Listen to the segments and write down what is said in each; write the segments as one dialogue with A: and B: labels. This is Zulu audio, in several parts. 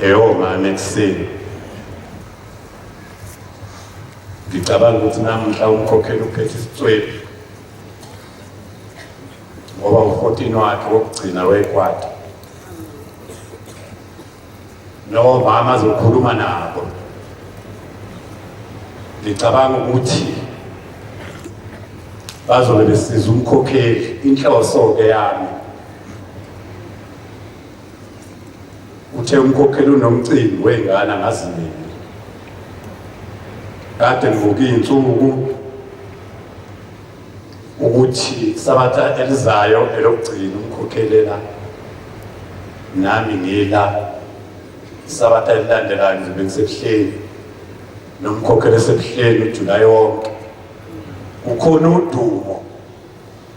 A: eyomama ekuseni. Ngicabanga ukuthi namhla umkhokheli uphethe isitswebu ngoba u-14 wakhe wokugcina wekwata. Nomama azokhuluma nabo. Ngicabanga ukuthi bazobe besiza umkhokheli. Inhloso-ke yami uthe umkhokheli unomcimbi wey'ngane angazinini. Kade ngivuka iy'nsuku ukuthi Sabatha elizayo elokugcina umkhokheli la nami ngila. Sabatha elilandelayo ngizobe ngisebuhleni nomkhokheli esebuhleni uJulayi wonke. Kukhona udumo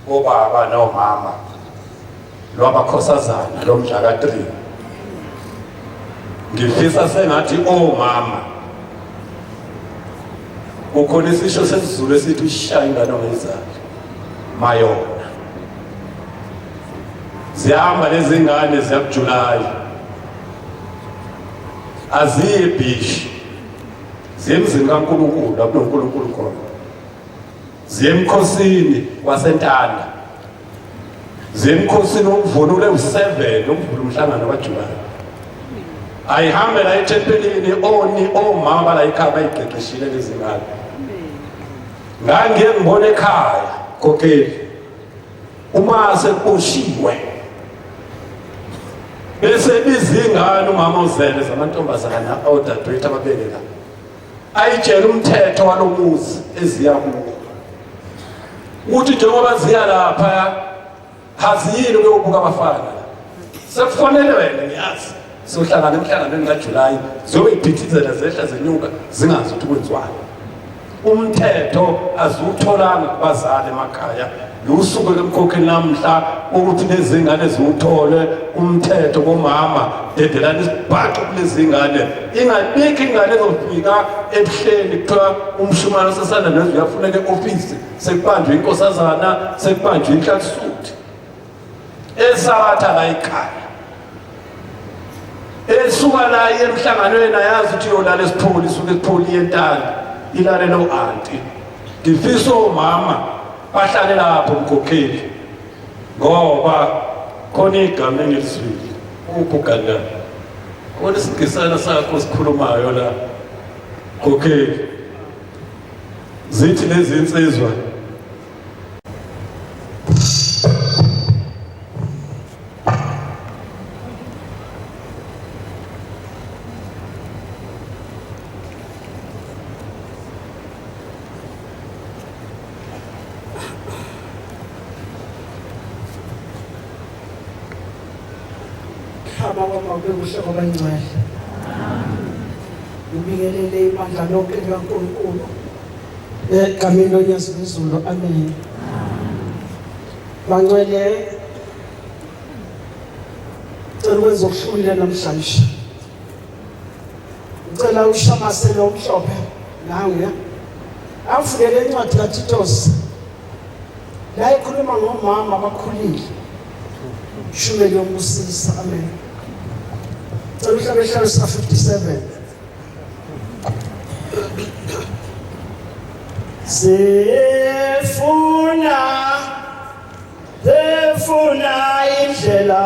A: obaba nomama lwabakhosazana lomhla ka-3. Ngifisa sengathi omama kukhona isisho sesiZulu esithi ushaye ingane ongayizali mayona. Zihamba lezi ngane ziya kuJulayi, aziye ebhishi, ziye emzini kaNkulunkulu lapho uNkulunkulu khona, ziye emkhosini waseNtanda, ziye emkhosini wokuvunula u-7 ukuvula umhlangano kaJulayi. Ayihambe la ethempelini omama bala ekhaya bayiqeqeshile lezi ngane. Ngangiye ngibona ekhaya kokheli uma sekushiwe bese bizingane umama uzele zamantombazana odadewethu ababeke la ayitshela umthetho walomuzi eziya kuwo uthi njengoba ziya lapha haziyini ukuyobuka abafana. Sekufanele wena ngiyazi sohlangana emhlanganweni kaJulayi zobe iphithizela zehla zenyuka zingazi ukuthi kwenziwani. Umthetho azutholanga kubazali emakhaya. Lusuku lomkhokheli namhla ukuthi lezi ngane ziwuthole umthetho bomama dedelana isibhaxo kulezi ngane. Ingabikho ingane ezofika ebuhleni kuthiwa umshumane osasanda nezwe uyafuneka e-ofisi sekubanjwe inkosazana sekubanjwe inhlansuthi eSabatha la ekhaya. Esuka la emhlanganweni ayazi ukuthi yolala esipholi isuke esipholi yentanda ilale no auntie. Ngifisa omama bahlale lapho umkhokheli ngoba khona igama engilizwile ubugana khona isigisana sakho sikhulumayo la mkhokheli. Zithi lezi insizwa
B: Kuhle kwabangcwele. Ngibingelele ibandla lonke likaNkulunkulu egameni lonyazizulu. Amen. Bangcwele cela ukwenza okuhlukile namhlanje. Ngicela ushamase lo mhlophe nangu afundele incwadi kaTitos la ikhuluma ngomama abakhulile. Shumele yombusisa. Amen. Uhlabehlalo sa 57 Sefuna indlela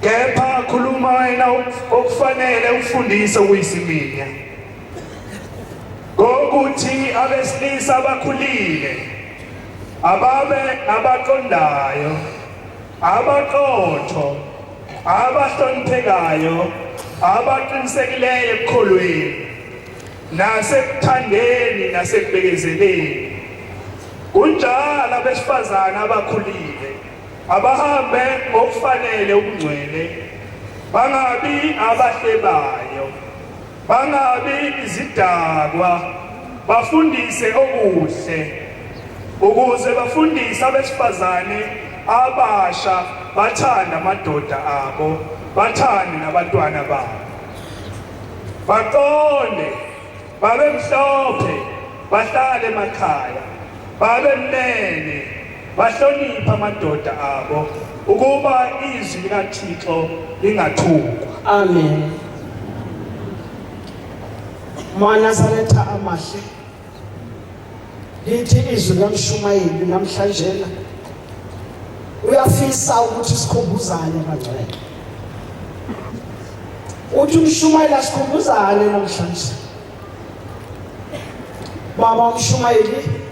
C: kepha khuluma wena okufanele ufundise ukuyisiminya ngokuthi abesilisa abakhulile ababe abaqondayo abaqotho abahloniphekayo abaqinisekileyo ekukholweni nasekuthandeni nasekubhekezeleni kunjalo abesifazana abakhulile abahambe ngokufanele ubungcwele bangabi abahlebayo bangabi izidakwa bafundise okuhle ukuze bafundise abesifazane abasha bathanda amadoda abo bathande nabantwana babo baqonde babe mhlophe bahlale emakhaya babe mnene bahlonipha amadoda abo ukuba izwi likaThixo lingathukwa.
B: Amen. Manazaretha amahle lithi izwi kaMshumayeli namhlanje uyafisa ukuthi sikhumbuzane bangcwele. Uthi uMshumayeli asikhumbuzane namhlanje. Baba uMshumayeli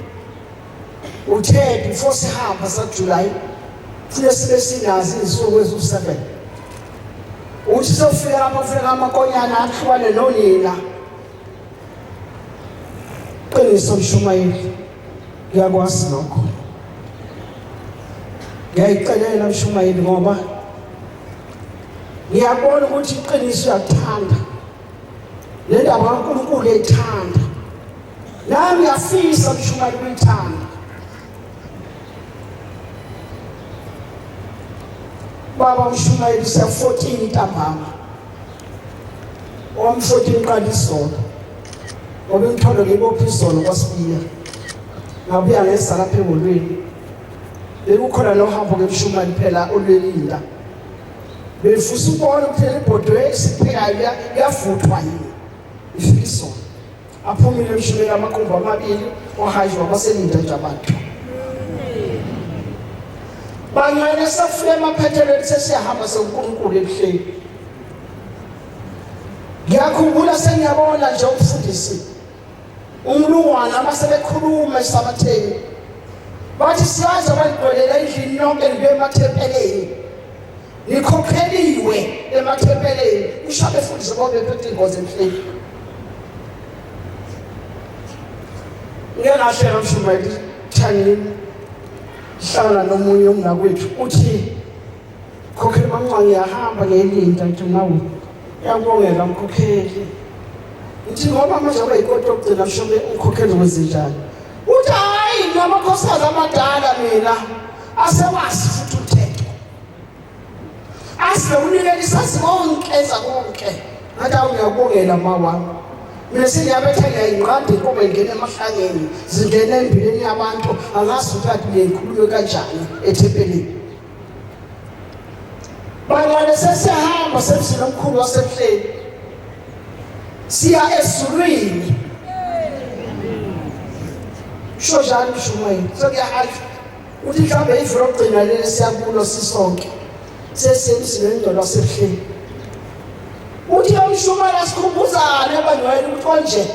B: uthe before sihamba saJuly kufanele sibe sinazi izinsuku ezu7. Uthi sofika amafika amakonyana ahlukane nonina. Qiniso Mshumayeli ngiyakwazi lokho. Ngiyayicelela Mshumayeli ngoba ngiyabona ukuthi iqiniso uyakuthanda. Le ndaba kaNkulunkulu ethanda. Nami ngiyafisa Mshumayeli ukuyithanda. Baba Mshumayeli siya 14 ntambama. 14 qala isonto. Ngoba ngithanda ngibopha isonto kwasibili. Ngabuya ngesa lapha eholweni. Bekukhona nohambo ngeMshumayeli phela olwelinda. Befusa ukubona ukuphela ibhodo esiphekayo yavuthwa yini. Ifika isonto. Aphumile Mshumayeli amakhumbi amabili ohaji wabaselinda nje abantu. Bangcwele safike emaphethelweni sesiyahamba seNkulunkulu ebuhleni. Ngiyakhumbula sengiyabona nje umfundisi umlungwana abasebekhuluma esabatheni bathi siyazi abangcwelela endlini nonke libe emathempeleni nikhokheliwe emathempeleni ushabe fundise bonke bephethe ingozi emhleni. Ngiyashela Mshumayeli thangini hlala nomunye umnakwethu uthi khokheli manxa ngiyahamba ngelinda nje nawe yabongela umkhokheli uthi ngoba manje abayikoti yokugcina mshome umkhokheli wezinjani uthi hayi namakhosikazi amadala mina asewazi futhi uthetho asiwunikela isazi konke konke ngathi ngiyabongela mawami mina sengiyabetha ngiyayinqanda inkomo ingene emahlangeni zingene empilweni yabantu angazi ukuthi ngiyikhulume kanjani ethempelini. Bangcwele sesihamba semsini omkhulu wasebuhleni siya ezulwini. Shojani Mshumayeli sokuyahamba uthi mhlambe iviro lokugcina leli siyakulo sisonke sesemsini endolo wasebuhleni. Uthi uMshumayeli asikhumbuzane abangcwele ukuthi konje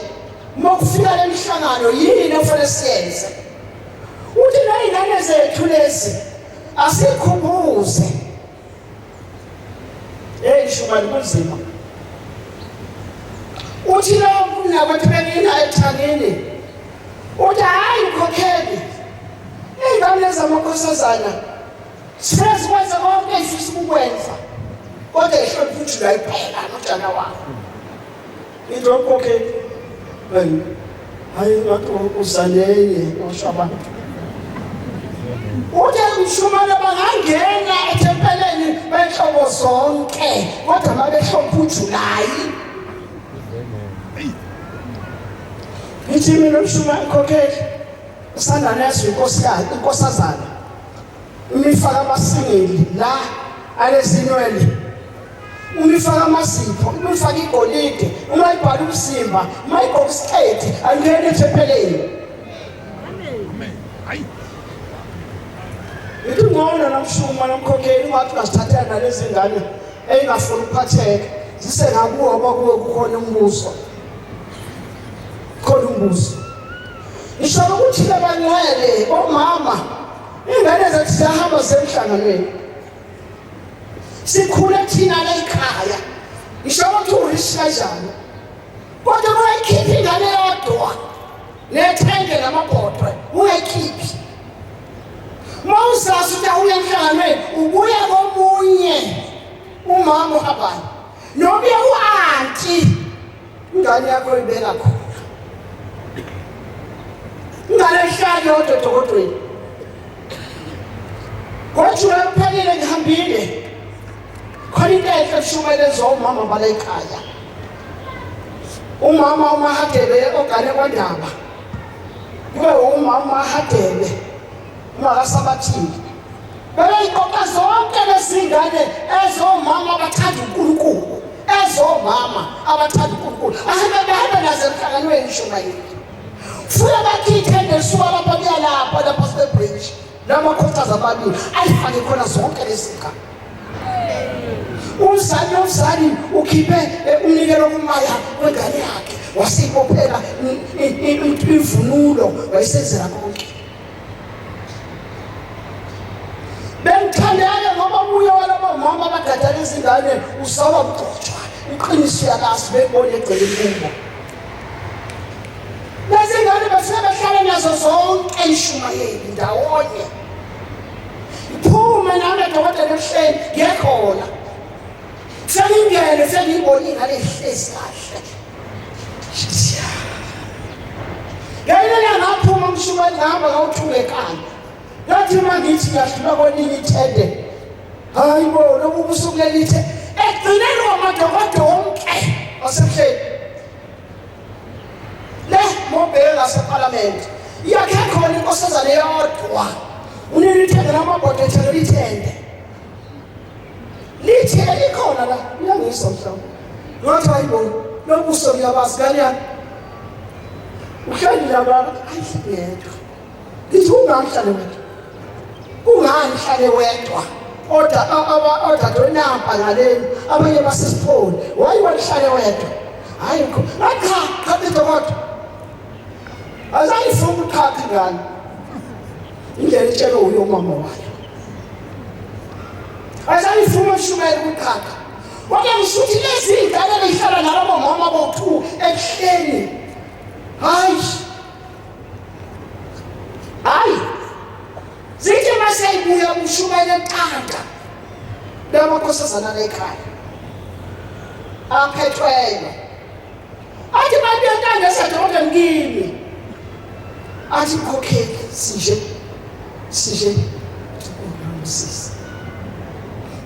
B: uma kufika le mihlangano yini efanele siyenze. Uthi nezingane zethu lezi asikhumbuze. Mshumayeli kunzima. Uthi lo mnakwethu bengina ethangeni. Uthi hayi ukhokheli. Izingane zamakhosazana sifeza kwenza konke esifisa ukwenza. Kodwa ihlonipha uJuly phela nojana wakho. Into ukhokheli. Hayi ngathi uzanele oshabantu. Uthi Mshumayeli bangangena ethempeleni behlobo zonke kodwa mabehlopha uJuly. Ngithi mina Mshumayeli khokheli usanda nezwe inkosazana umifaka amasingeli la alezinwele umifaka amasipho umifaka igolide uma ibhala umsimba uma igqoka isiketi angene ethempeleni. Amen. Hayi ngibona namshuma nomkhokheli ungathi ungasithathela nalezi ngane engafuni ukuphatheka zisengakuwo abakuwe kukhona umbuso khona umbuso isho ukuthi labangcwele omama ingane zethu ziyahamba zemhlanganweni sikhule thina la ekhaya isho ukuthi urishi kanjani kodwa ungayikhiphi ingane yodwa nethenge namabhodwe ungayikhiphi mawuzazi ukuthi awuye emhlanganweni ubuya komunye umama uhabani noma u-anti ingane yakho ibeka khona ingane ehlali yodwa edokodweni kodwa uphelile ngihambile khona into enhle eshumayelezwa umama bala ekhaya umama uMahadebe ogane kwaNdaba kube umama uMahadebe umakasabathini beyiqoqa zonke lezingane ezomama abathanda uNkulunkulu ezomama abathanda uNkulunkulu ahambe nazo emhlanganweni ishumayeli futhi bakhithe nesuka lapha kuyalapha lapha seBridge lamakhothaza amabili ayifake khona zonke lezingane umzali ukhiphe umnikelo kumaya wengane yakhe wasibophela imvunulo wayisenzela konke bengithandele ngoba ubuye walabo mama abagadala izingane usaba kugcotshwa iqiniso yalasi bebone egcele kubo lezingane bafike behlale nazo zonke ishumayeli ndawonye iphuma nami dokotela ehleni ngekhona sengingene sengibona ingane ehlezi kahle ngayela ngaphuma umshumayeli ngihamba ngawuthulekana yathi mangithi ngiyadlula kwelinye ithende hayi bo lokhu kusukuleli ithe egcineni kwamadokodo wonke asemhleni le mobheka seParliament yakhe khona inkosazana yodwa unini ithende namabhodwe ethele lithende lithi elikhona la uyangisa mhlawumbe ngathi hayibona lobuso kuyabazi kanyani uhleli la baba ayiyedwa lithi ungamhlale wedwa ungamhlale wedwa oda donamba ngaleni abanye basesipholi wayi walihlale wedwa hayi akha kabidokodo azayifuna ukukhapha ngani indlela itshela uyo mama wayo azayifuna ushumela ukukhapha kodwa ngishuthi lezi ingane behlala nalabo mama bothu ehleni hayi zithi maseyibuya umshumela eqanda lamakhosazana lekhaya aphethweyo athi bantu entanda esadokotela ngimi athi mkhokheli sije sisi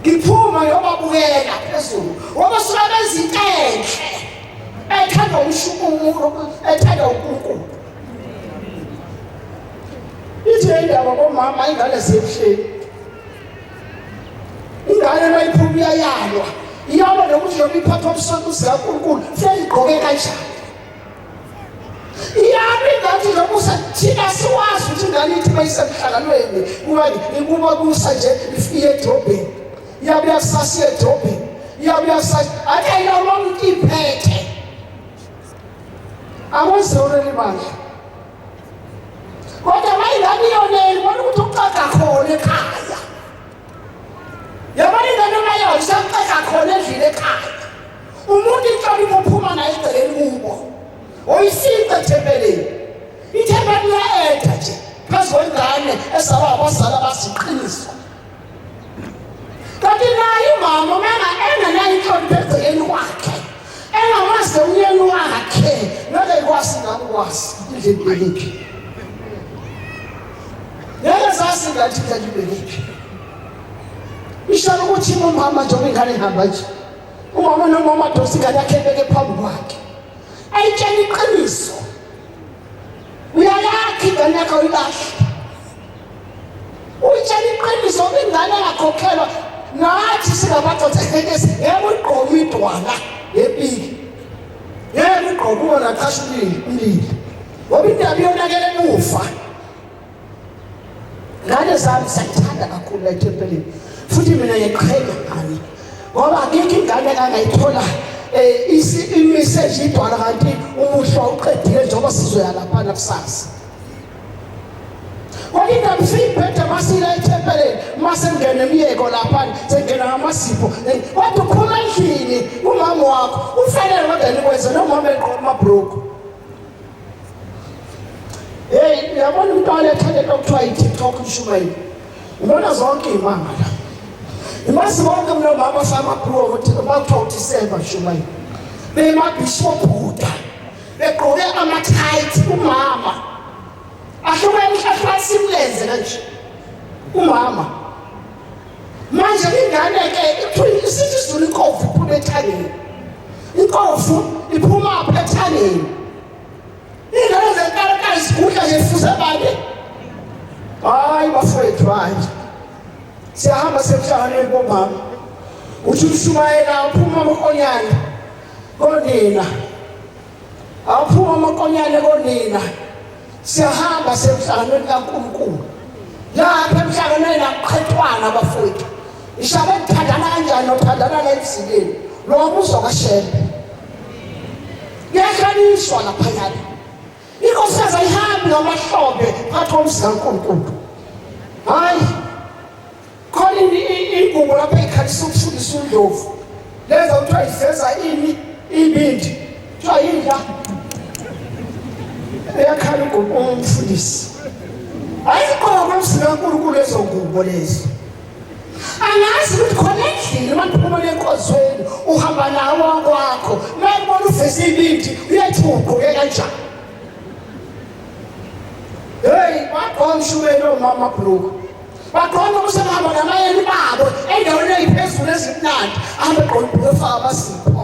B: ngiphuma yobabukela phezulu wabasuka bezinto enhle ethanda umshukumulo ethanda uNkulunkulu ithe indaba bomama ingane zemhleni ingane mayiphuma iyayalwa iyaba nokuthi yona iphathwa umsonto sikaNkulunkulu seyigqoke kanjani iyabi ngathi lokusa thina siwazi ukuthi ingane ithi mayisemhlanganweni kuba kusa nje ifike edrobheni iyabe yasasiya edrobheni iyabe yasasiya athi ayilawula iphethe awuzoreli manje kodwa mayingane yoneli bona ukuthi uqaqa khona ekhaya yabona ingane mayo isaqaqa khona endlini ekhaya umuntu inhlonipho uphuma naye egceleni kubo oyisiqa ethembeleni ithembele laetha nje phezu kwengane esaba abazali abasiqiniso kanti naye umama mama engenayo inhlonipho egceleni kwakhe engamazi umyeni wakhe ngeke ikwazi ngakwazi indlela ibeliphi ngeke zazi ngathi indlela ibeliphi ishalo ukuthi umama njengoba ingane ihamba nje umama nomama dosi ingane yakhe ebeke phambi kwakhe ayitshela iqiniso uyalakha ingane yakho uyilahle uyitshela iqiniso ingane yakhokhelwa nathi singabadoda yebo igqoka idwala yepiki yebo igqoka ubona qasha umlili ngoba indaba iyonakele emuva ngane zami siyithanda kakhulu la ethempelini futhi mina ngiqhenya ngani ngoba akekho ingane angayithola i-message idwala kanti umuhlwa uqedile njengoba sizoya lapha kusasa. Kodwa msibhethe masila ethempeleni masengene emiyeko lapha sengena ngamasipho kodwa uphuma endlini umama wakho ufanele kodwa nikwenze nomama eqoma amabroku. Hey yabona umntwana ethanda ukuthiwa i-TikTok ishumayeli ubona zonke imanga la imasi bonke mnobaba samabroku ukuthi bakuthiwa uDisemba shumayeli bemabhishophu buda begqoke ama-tight umama ahlukene ahlasimlenze kanje umama manje ingane-ke isithi isizulu inkofu iphuma ethangeni inkofu iphuma apha ethangeni ingane zenkalakala zigudla nje zifuze bani hayi bafowethu hayi siyahamba semhlanganweni bomama uthi uShumayela uphuma amakonyana konina awuphuma amakonyana konina siyahamba semhlanganweni kaNkulunkulu lapha emhlanganweni akuqhethwana bafowethu ishabe kuthandana kanjani nothandana emzileni lo muzo kaShembe yakanishwa lapha yana inkosikazi ayihambi ngamahlobe phakathi komzi kaNkulunkulu hayi khona ingubo lapha ekhalisa ukufundisa uNdlovu leza kuthiwa iveza ini ibindi kuthiwa yindla eyakhala umfundisi ayikho komzi kaNkulunkulu lezo ngubo lezo angazi ukuthi khona endlini maphuma lenkozweni uhamba nawo kwakho mayibona uveza ibindi uyathi ugqoke kanjani. Hey bagqoka umshumeli omama bhruku bagqoka ukusahamba namayeni babo endaweni eyiphezulu ezimnandi ahambe egqoka ibhruku efaka amasipho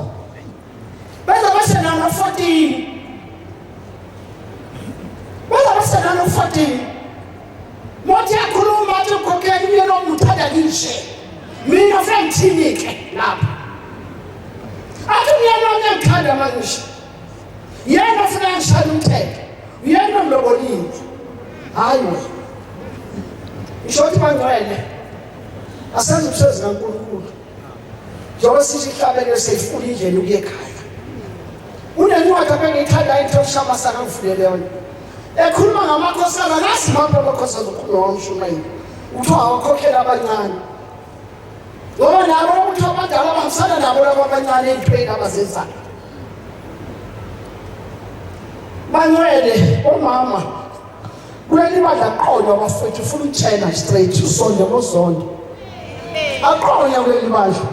B: beza basenano 14 beza basenano 14 mothi yakhuluma athi ukhokhela umyeni omuthanda ngishe mina fengithini-ke lapha athi umyeni omnyangikhanda mangishe yena ufuna ngishaya umthetho yena omlobolile hayi wena isho ukuthi bangcwele asenze umsebenzi kaNkulunkulu njengoba sithi ihlabelelo seyifuna indlela ukuye ekhaya unencwadi apha engiyithandayo into uShamasana angivulele yona ekhuluma ngamakhosana nasi mapha amakhosana ukhuluma ngomshumayeli uthiwa awakhokhela abancane ngoba nabo ukuthi abadala bahambisana nabo labo abancane ey'ntweni abazenzayo bangcwele omama kuleli badla aqonya bafethu ufuna ukutshena straight usonde ngozonde aqonya kuleli badla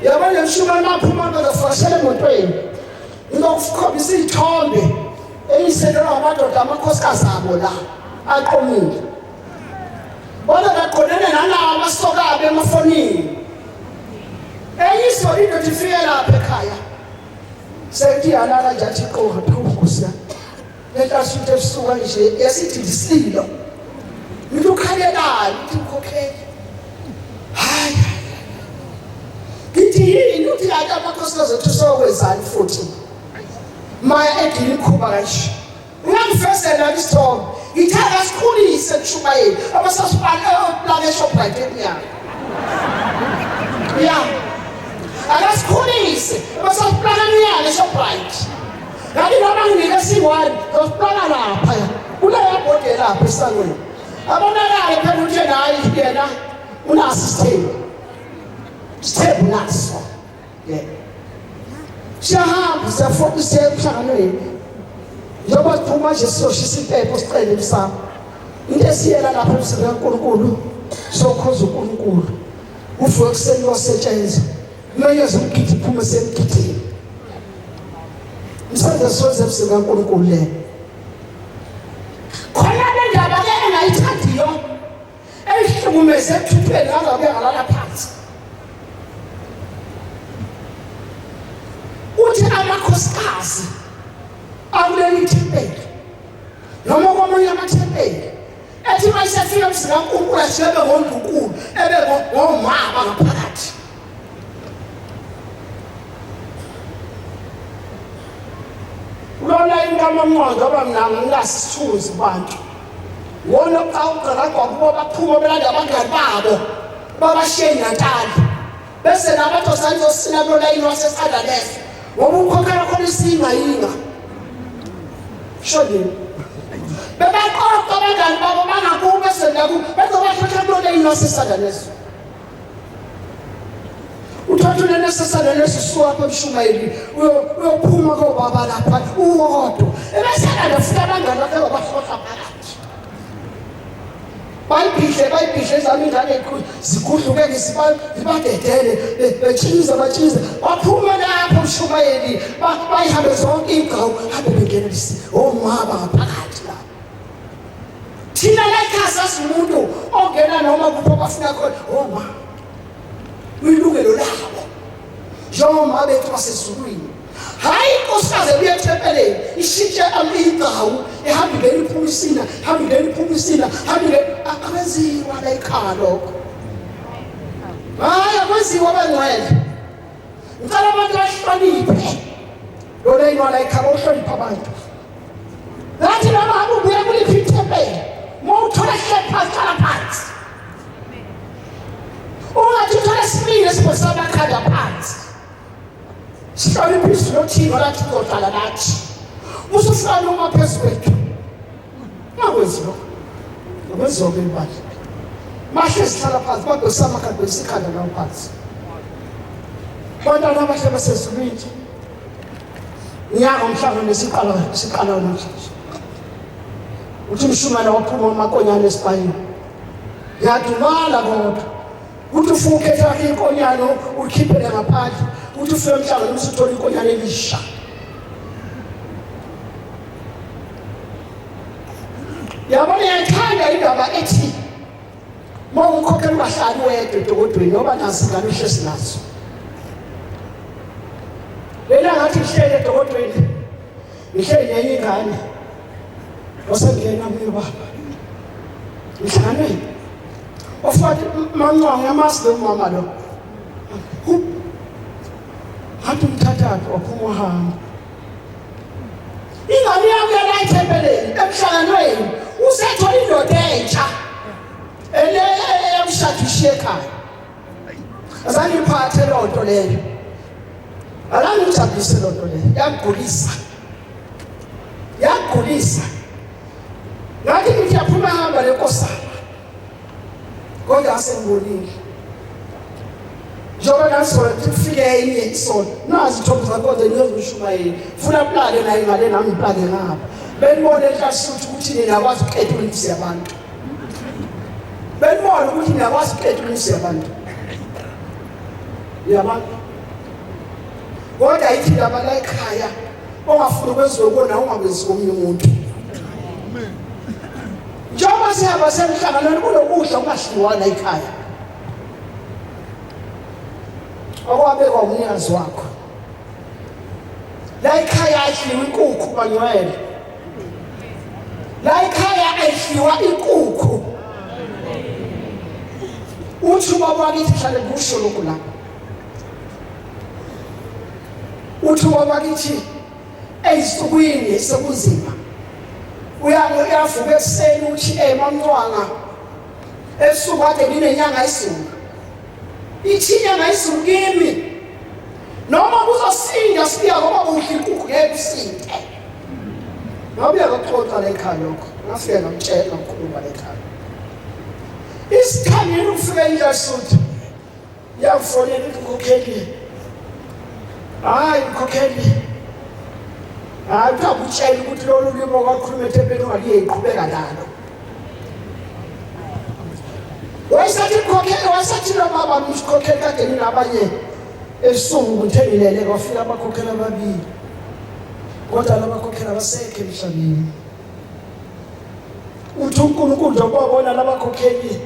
B: yabona umshumayeli maphuma bezofashela emotweni ngizokukhombisa iy'thombe eyisenelwa amadoda amakhosikazi abo la aqomile bona baqonene nalawo abasokabe emafonini eyisoli indoda ifike lapha ekhaya sekuthi yalala nje athi qoha phambukusi lekasuthi esuka nje yasithi disilo ngithi ukhalelayo uthi ukhokhela hayi ngithi yini uthi kanti amakhosikazi ethu sokwenzani futhi maya edini ikhuba kanje ungangifezela isithombe ngithanda sikhulise kushumayeli abasasipala eShoprite eminyaka ya akasikhulise abasasipala eminyaka eShoprite kanti noma nginika siyi-1 zosipala lapha kuleya bhodi lapha esangweni abonakale phela ukuthi nayi yena unaso isithembu naso siyahamba siya emhlanganweni njengoba siphuma nje siyoshisa impepho sicele emsamo into esiyela lapha emsebenzini kaNkulunkulu sokhoza uNkulunkulu uvuke ekuseni wasetshenzwa umenyeza umgidi iphume semgidini msebenzi siwenze emsebenzini kaNkulunkulu le khona le ndaba-ke engayithandiyo eyihlukumeze ekuthupheni angabe ngalala phansi uthi amakhosikazi akuleli thempeli noma kwamanye amathempeli ethi mayisefika emsebenzini kaNkulunkulu ashebe ngoNdlunkulu ebe ngomama ngaphakathi lona inkamamnqondo abamnanga ngilasi isithunzi bantu wona awugqala kwakubo baphuma belanda abangani babo babashiye eNatali bese nabantu sayizosina nolayini wasesandalesi ngoba ukhokhela khona isinga yinga shoni bebaqoqa abangani babo bangakube senaku bezobahlola nolayini wasesandalesi uthathu nesesandalesi suka kwemshumayeli uyophuma kobaba lapha uwodwa ebesana futhi abangani bakhe babahlola phakathi bayibhihle zami ingane zigudluke zibadedele bechiza baphuma lapho umshumayeli bayihambe zonke igawu hambe bengenelisi omama ngaphakathi la thina lekhasa simuntu ongena noma kupho bafuna khona oma uyilungelo labo njengoba bethu basezulwini hayi inkosikazi ebuya ethempeleni ishintshe igawu ehambe ngeliphuma hambe akwenziwa la ekhaya lokho hayi akwenziwa abangcwele ngicela abantu bahloniphe lona inwala ekhaya uhlonipha abantu ngathi noma ubuya kuliphi ithempeli mawuthola hlala phansi ungathi uthola simile sibosabakhanda phansi sihloniphe izwi lothina lathi kodlala lathi usufika noma phezu kwethu ngakwenzi lokho ngakwenziwa kwempahla mahle sihlala phansi badosamakhala besikhanda ngawo phansi bantwana abahle basezulwini nyaka umhlangano siqala namhlanje uthi umshumana waphuma amakonyana esibayeni yadumala kodwa uthi ufuna ukhetha inkonyane ukhiphele ngaphandle uthi ufike emhlangano usuthola inkonyane elisha yabona yathanda indaba ethi mawukhokhela ungahlali wedwa edokodweni ngoba nazi ingane uhlezi nazo lena ngathi ihlele edokodweni ihlele nenye ingane wasengena kuye baba ihlanganweni ofathi mancane amazi mama lo hathi umthathathu waphuma hamba ingane yami yayithembeleni emhlanganweni usethola indoda entsha eyamshadisha ekhaya azange iphathe lonto leyo alani ngijabulise lonto leyo yagulisa ngathi ngiyaphuma hamba lenkosana kodwa asengibonile njengoba nasola kufike enye isona nazi ithombe zakodwa niyozishumayeli funa plane naye ngale nami plane ngapha benibone ehlasuthi ukuthi niyakwazi ukukhetha imisi yabantu benibone ukuthi niyakwazi ukukhetha imisi yabantu yabantu kodwa ithi indaba la ekhaya ongafuni ukwenziwe kona ungakwenzi komunye umuntu njengoba sihamba semhlanganweni kulokudla kungadliwa la ekhaya okwabekwa umnikazi wakho la ekhaya ayidliwa inkukhu bangcwele la ekhaya ayidliwa inkukhu uthi ubaba wakithi hlale kusho lokhu la uthi ubaba wakithi eyisukwini sekunzima uyavuka ekuseni uthi mamncwanga esuku kade linenyanga ayisuka ithi inyanga ayisuka kimi noma kuzosinda siya ngoba udla inkukhu ngeke usinde ngabuya ngokuxoxa la ekhaya lokho ngafika ngamtshela ngokukhuluma la ekhaya isikhangeni ufike indlasuthi yafonela ukukhokheli hayi ukukhokheli hayi ukutshela ukuthi lolu limo kwakhuluma ethempelini ungaliye iqhubeka nalo wayesathi ukukhokheli wayesathi baba msikhokheli kade ninabanye esungu ngithenilele kwafika abakhokheli ababili kodwa labakhokheli abasekho emhlabeni uthi uNkulunkulu njengoba bona labakhokheli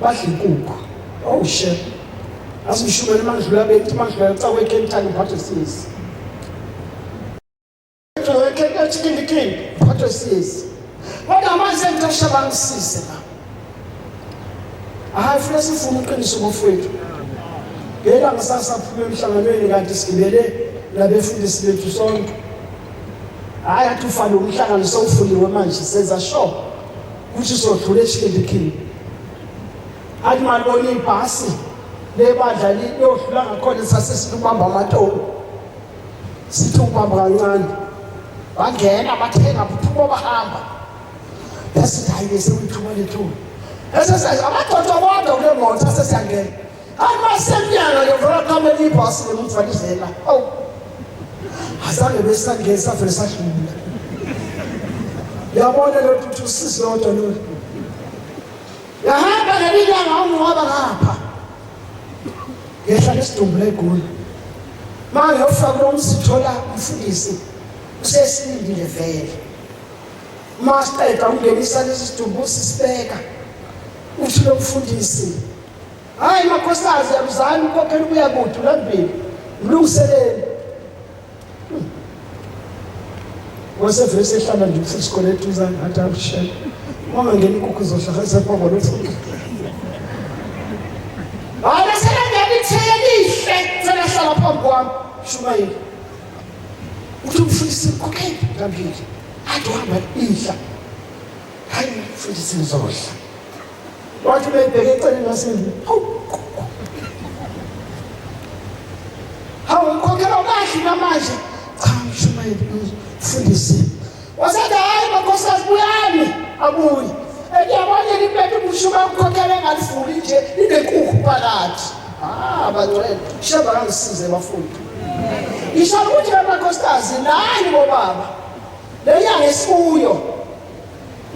B: badla inkukhu shit asimshumele mandlula bethi mandlula cawe eKentani uphathe sisi eKentani uphathe sisi kodwa manje ngitosha bangisise la hayi funa sifuna uqiniso ngofowethu ngeke ngisasaphuma emhlanganweni kanti sigibele labefundisi bethu sonke hayi athi ufale umhlangano sowufuliwe manje senza sure ukuthi sodlula eKentani athi malibona ibhasi lebandla liyohlula ngakhona sasesithi ubamba amatolo sithi ubamba kancane bangena bathenga buthuma bahamba bese hayi bese uthuba lethu esesazi amadoda bonke kule moto sesiyangena amasemnyanga yovela kama libhasi lemfalizela awu azange besangeza vele sahlula yabona lo tuthu sisodwa lo yahamba ngelinyanga ungoba ngapha yehla lesidumbu egoli manje ufaka lo msithola umfundisi usesilindile vele masiqeda ungenisa lesi sidumbu sisibeka uthi lo mfundisi hayi makhosikazi yabuzani ukhokhela ukuya kude lambili mlungiselele wasevese ehlala nje futhi isikole etuzana athi abushe uma ngene inkukhu zohlahisa phambi kwamfundi hayi selangeni thelihle selahlala phambi kwami shumayeli uthi umfundisi ukhokhela lambili athi uhamba ihla hayi mfundisi ngizohla wathi bebheke eceleni ngasemva hawu ukhokhela kahle namanje cha mshumayeli mfundisi wasethi hayi makhosikazi buyani abuyi ekuyabona libethe umshuma ukhokhela engalifuni nje linenkukhu phakathi bangcwele sheba kangisize bafundi isho ukuthi amakhosikazi nani bobaba le nyanga esikuyo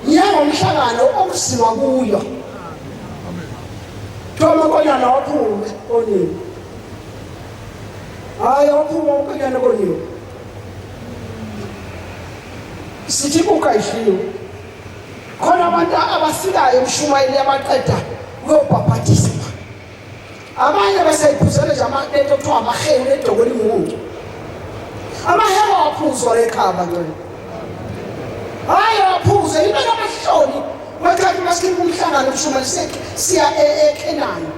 B: nyanga umhlangano okusiwa kuyo Toma konyana waphume onini hayi waphuma ukonyana konini sithi ukayishiyo khona abantu abafikayo emshumayeli yamaqeda uyobhabhathisa abanye baseyiphuzela nje amanto kuthiwa amahewu nedokweni ngumuntu amahewu aphuzwa lekhaba ngene hayi waphuza into amahloni wakati masikini umhlangano umshumayeli siya eKenani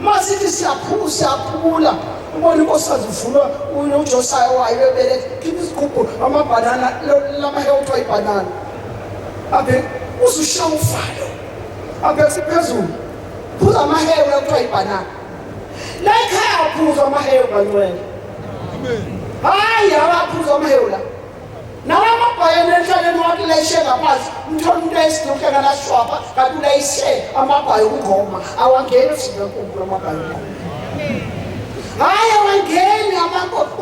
B: masithi siyaphula ubona inkosazi uvulwa uJosiah wayebele khipha isigubhu amabhanana lamahewu kuthiwa ibhanana abe uzushawa ufalo abe siphezulu phuza amahewu kuthiwa ibhanana la ekhaya waphuza amahewu kancwele hayi awaphuza amahewu la nawe amabhayeni enhlaleni wakhe layishe ngaphansi umthola umuntu esinokhleka nashwapha kanti ulayishe amabhayi okungoma awangeni usingankulu amabhayi hayi awangeni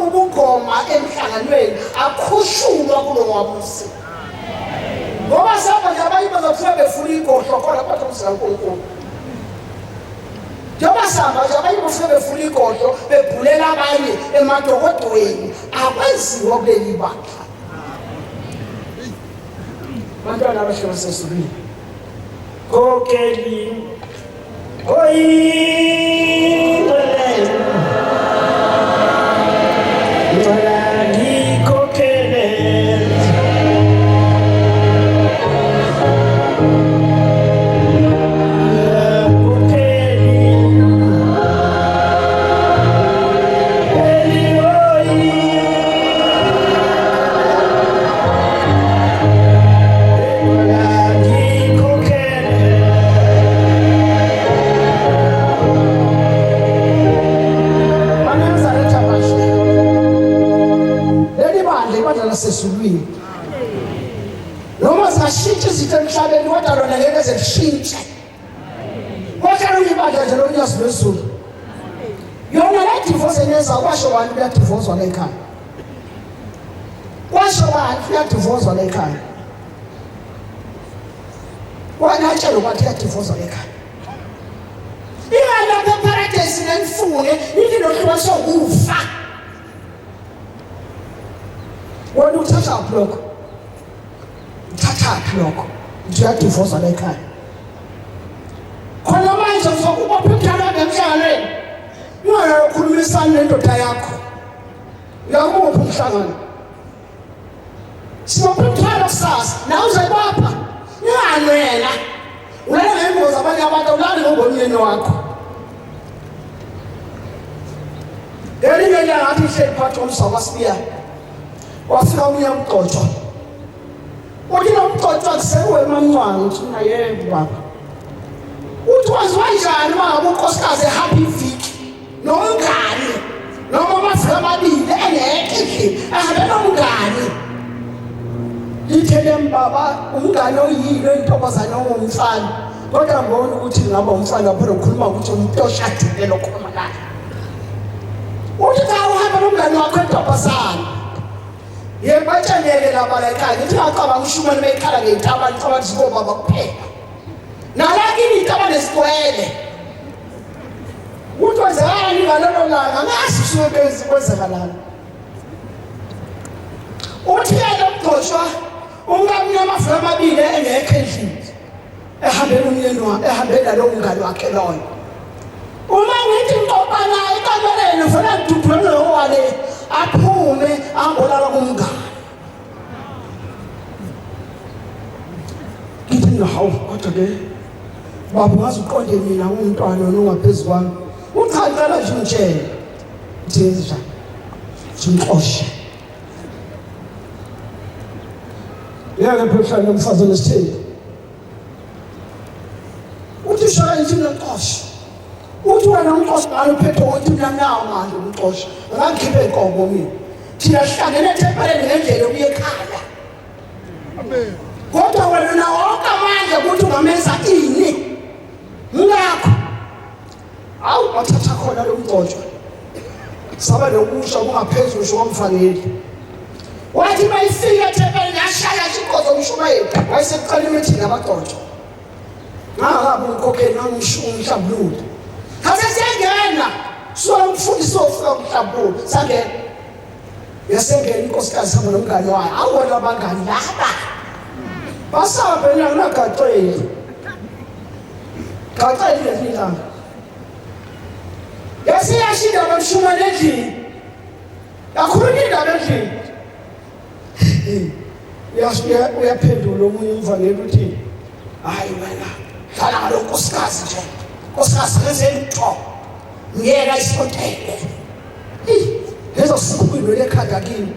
B: ubungoma emhlanganweni akhushulwa kulo wabusi ngoba saba nje abanye bazofika befuna igohlo khona phatha usingankulu njengoba saba nje abanye bafika befuna igohlo bebhulela abanye emadokodweni akwenziwa kuleli bandla bantwana abahlala sesibili kokeli sesulwini noma zashitshe izitho emhlabeni kodwa lona ngeke zishintshe kodwa uyibandla nje lonyazi lwezulu yona la divorce yenza kwasho abantu kuya divorce la ekhaya kwasho abantu kuya divorce la ekhaya wanatshela ukuthi kuya divorce la ekhaya iyala paradise nemfuye ithi nohlwaso kufa wona uthatha lokho uyadivorce la ekhaya khona manje uzokuba phithana nemhlangano yona ukhulumisana nendoda yakho yakuphi umhlangano sizophithana kusasa nawe uzayibapha ngiyanwela ulala ngemboza abanye abantu ulala ngomnyeni wakho elinye ilanga athi ihleli phakathi komzwa wasibiya wafika umunye umgcotshwa uthi lo mgcotshwa kusekuwe emamncwane uthi yebo baba uthi waziwa njani uma ngabe unkosikazi ehambe iviki endlini ahambe nomngane lithele mbaba umngane oyilo intombazana ongumfana kodwa ngibona ukuthi ngaba umfana phela ukhuluma ukuthi umuntu oshadile lokhoma la uthi cha uhamba nomngane wakho intombazana yebatshanele laba la ekhaya ngithi ngacabanga ushumane mayikhala ngey'taba nicabanga zikobaba kuphela nalakini iy'taba nesigwele uthi wenzekalani ngalolo langa ngazi usuke kwenzekalani uthi yena umgcoshwa ungamnyama amafula amabili engekho endlini ehambela umyeni wakhe ehambela nalo mngane wakhe loyo uma ngithi ngixoxa naye ekamereni ufuna ngidudule nowale aphume angolala kumngane ngithi ngahawu kodwa ke baba ungaze uqonde mina umntwana nongaphezu kwami uchancela nje umtshele njenza ngixoshe yake phela nomfazi nesithembu uthi shaka nje ngixoshe uthi wena umxoshe ngalo phethe uthi nawo manje umxoshe ngakhiphe inkomo mina thina sihlangene ethempeleni ngendlela uye ekhaya amen kodwa wena nawo wonke amandla ukuthi ungamenza ini ngakho awu wathatha khona lo mgcotshwa saba nokusha kungaphezulu komfanele wathi mayifika ethempeleni yashaya isigozo umshumayeli wayeseqala imithi nabagcotshwa ngabe umkhokheli namhlambulula kase siyangena somfundisi ofika umhlambulula sangena yasengena inkosikazi hamba nomngane wayo awona abangani laba basabe nangagaceli gaceli lezilanga yasiyashinda bamshumane endlini yakhuluma indaba endlini uyaphendula omunye umvangeli uthi hayi wena hlala ngaloo nkosikazi nje nkosikazi ngezento ngiyeka isipotele lezo sikhulu lekhanda kini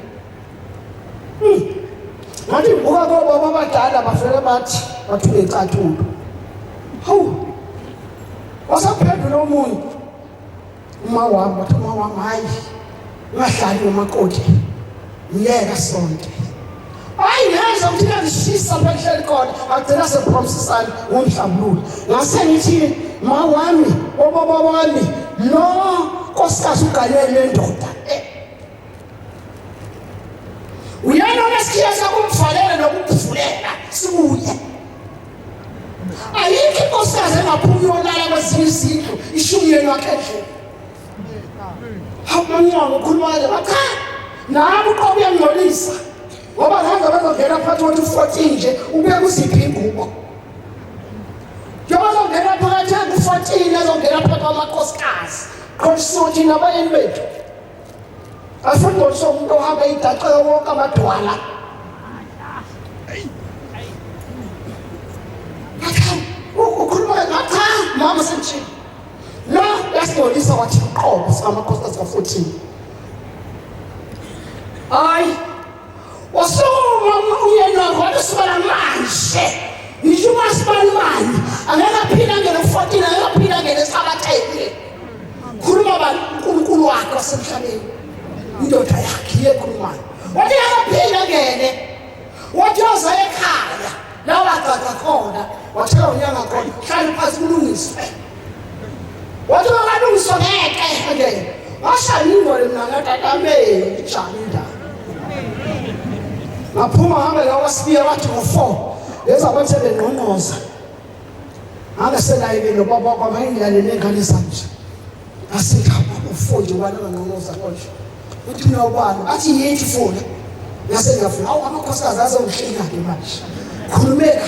B: ngathi buka baba abadala bafike bathi bathule icathulo hawu wasaphendula omunye uma wami wathi uma wami hayi ungahlali nomakoti ngiyeka sonke hayi ngeza ukuthi ngishisa phela khona agcina sepromsisana ngomhlambulula ngase ngithi ma wami obaba wami no nkosikazi ugalele lendoda uyena onesikhiya kumvalele nokuvulela sibuye ayikho inkosikazi engaphumi yolala kwezinye izindlu ishumyeni wakhe endlini hamanyango ukhulumale bakha nabo uqobo uyangcolisa ngoba hamba bazongena phakathi kothi 14 nje ubuye kuziphi ingubo yabazongena phakathi ku14 azongena phakathi kwamakosikazi konsuthi nabayeni bethu afuna ukuthi umuntu ohamba idaqa wonke amadwala ukhuluma ngakha mama senthi no yasingolisa wathi uqobo sikamakosikazi ka14 hayi wasoma uyena wakusibala manje ngisho masibala imali angakaphila ngene 14 angakaphila ngene sabathele khuluma uNkulunkulu wakhe wasemhlabeni indoda yakhe yekhulumana wathi akaphila ngene wathi oza ekhaya la waqaqa khona wathela unyanga khona hlala phansi kulungiswe wathi akalungiswa ngeke ngeke washaya ingole mina ngatatameli janida ngaphuma hamba la wasibiya wathi ngo4 leza kwethe bengqonqoza angaselayike nobaba kwamayindlane nengane zanje asikhapha ufundi wanangqonqoza konje uthi mina ubani athi yithi funa ngase ngafuna awu amakhosikazi azongihlenga ke manje khulumeka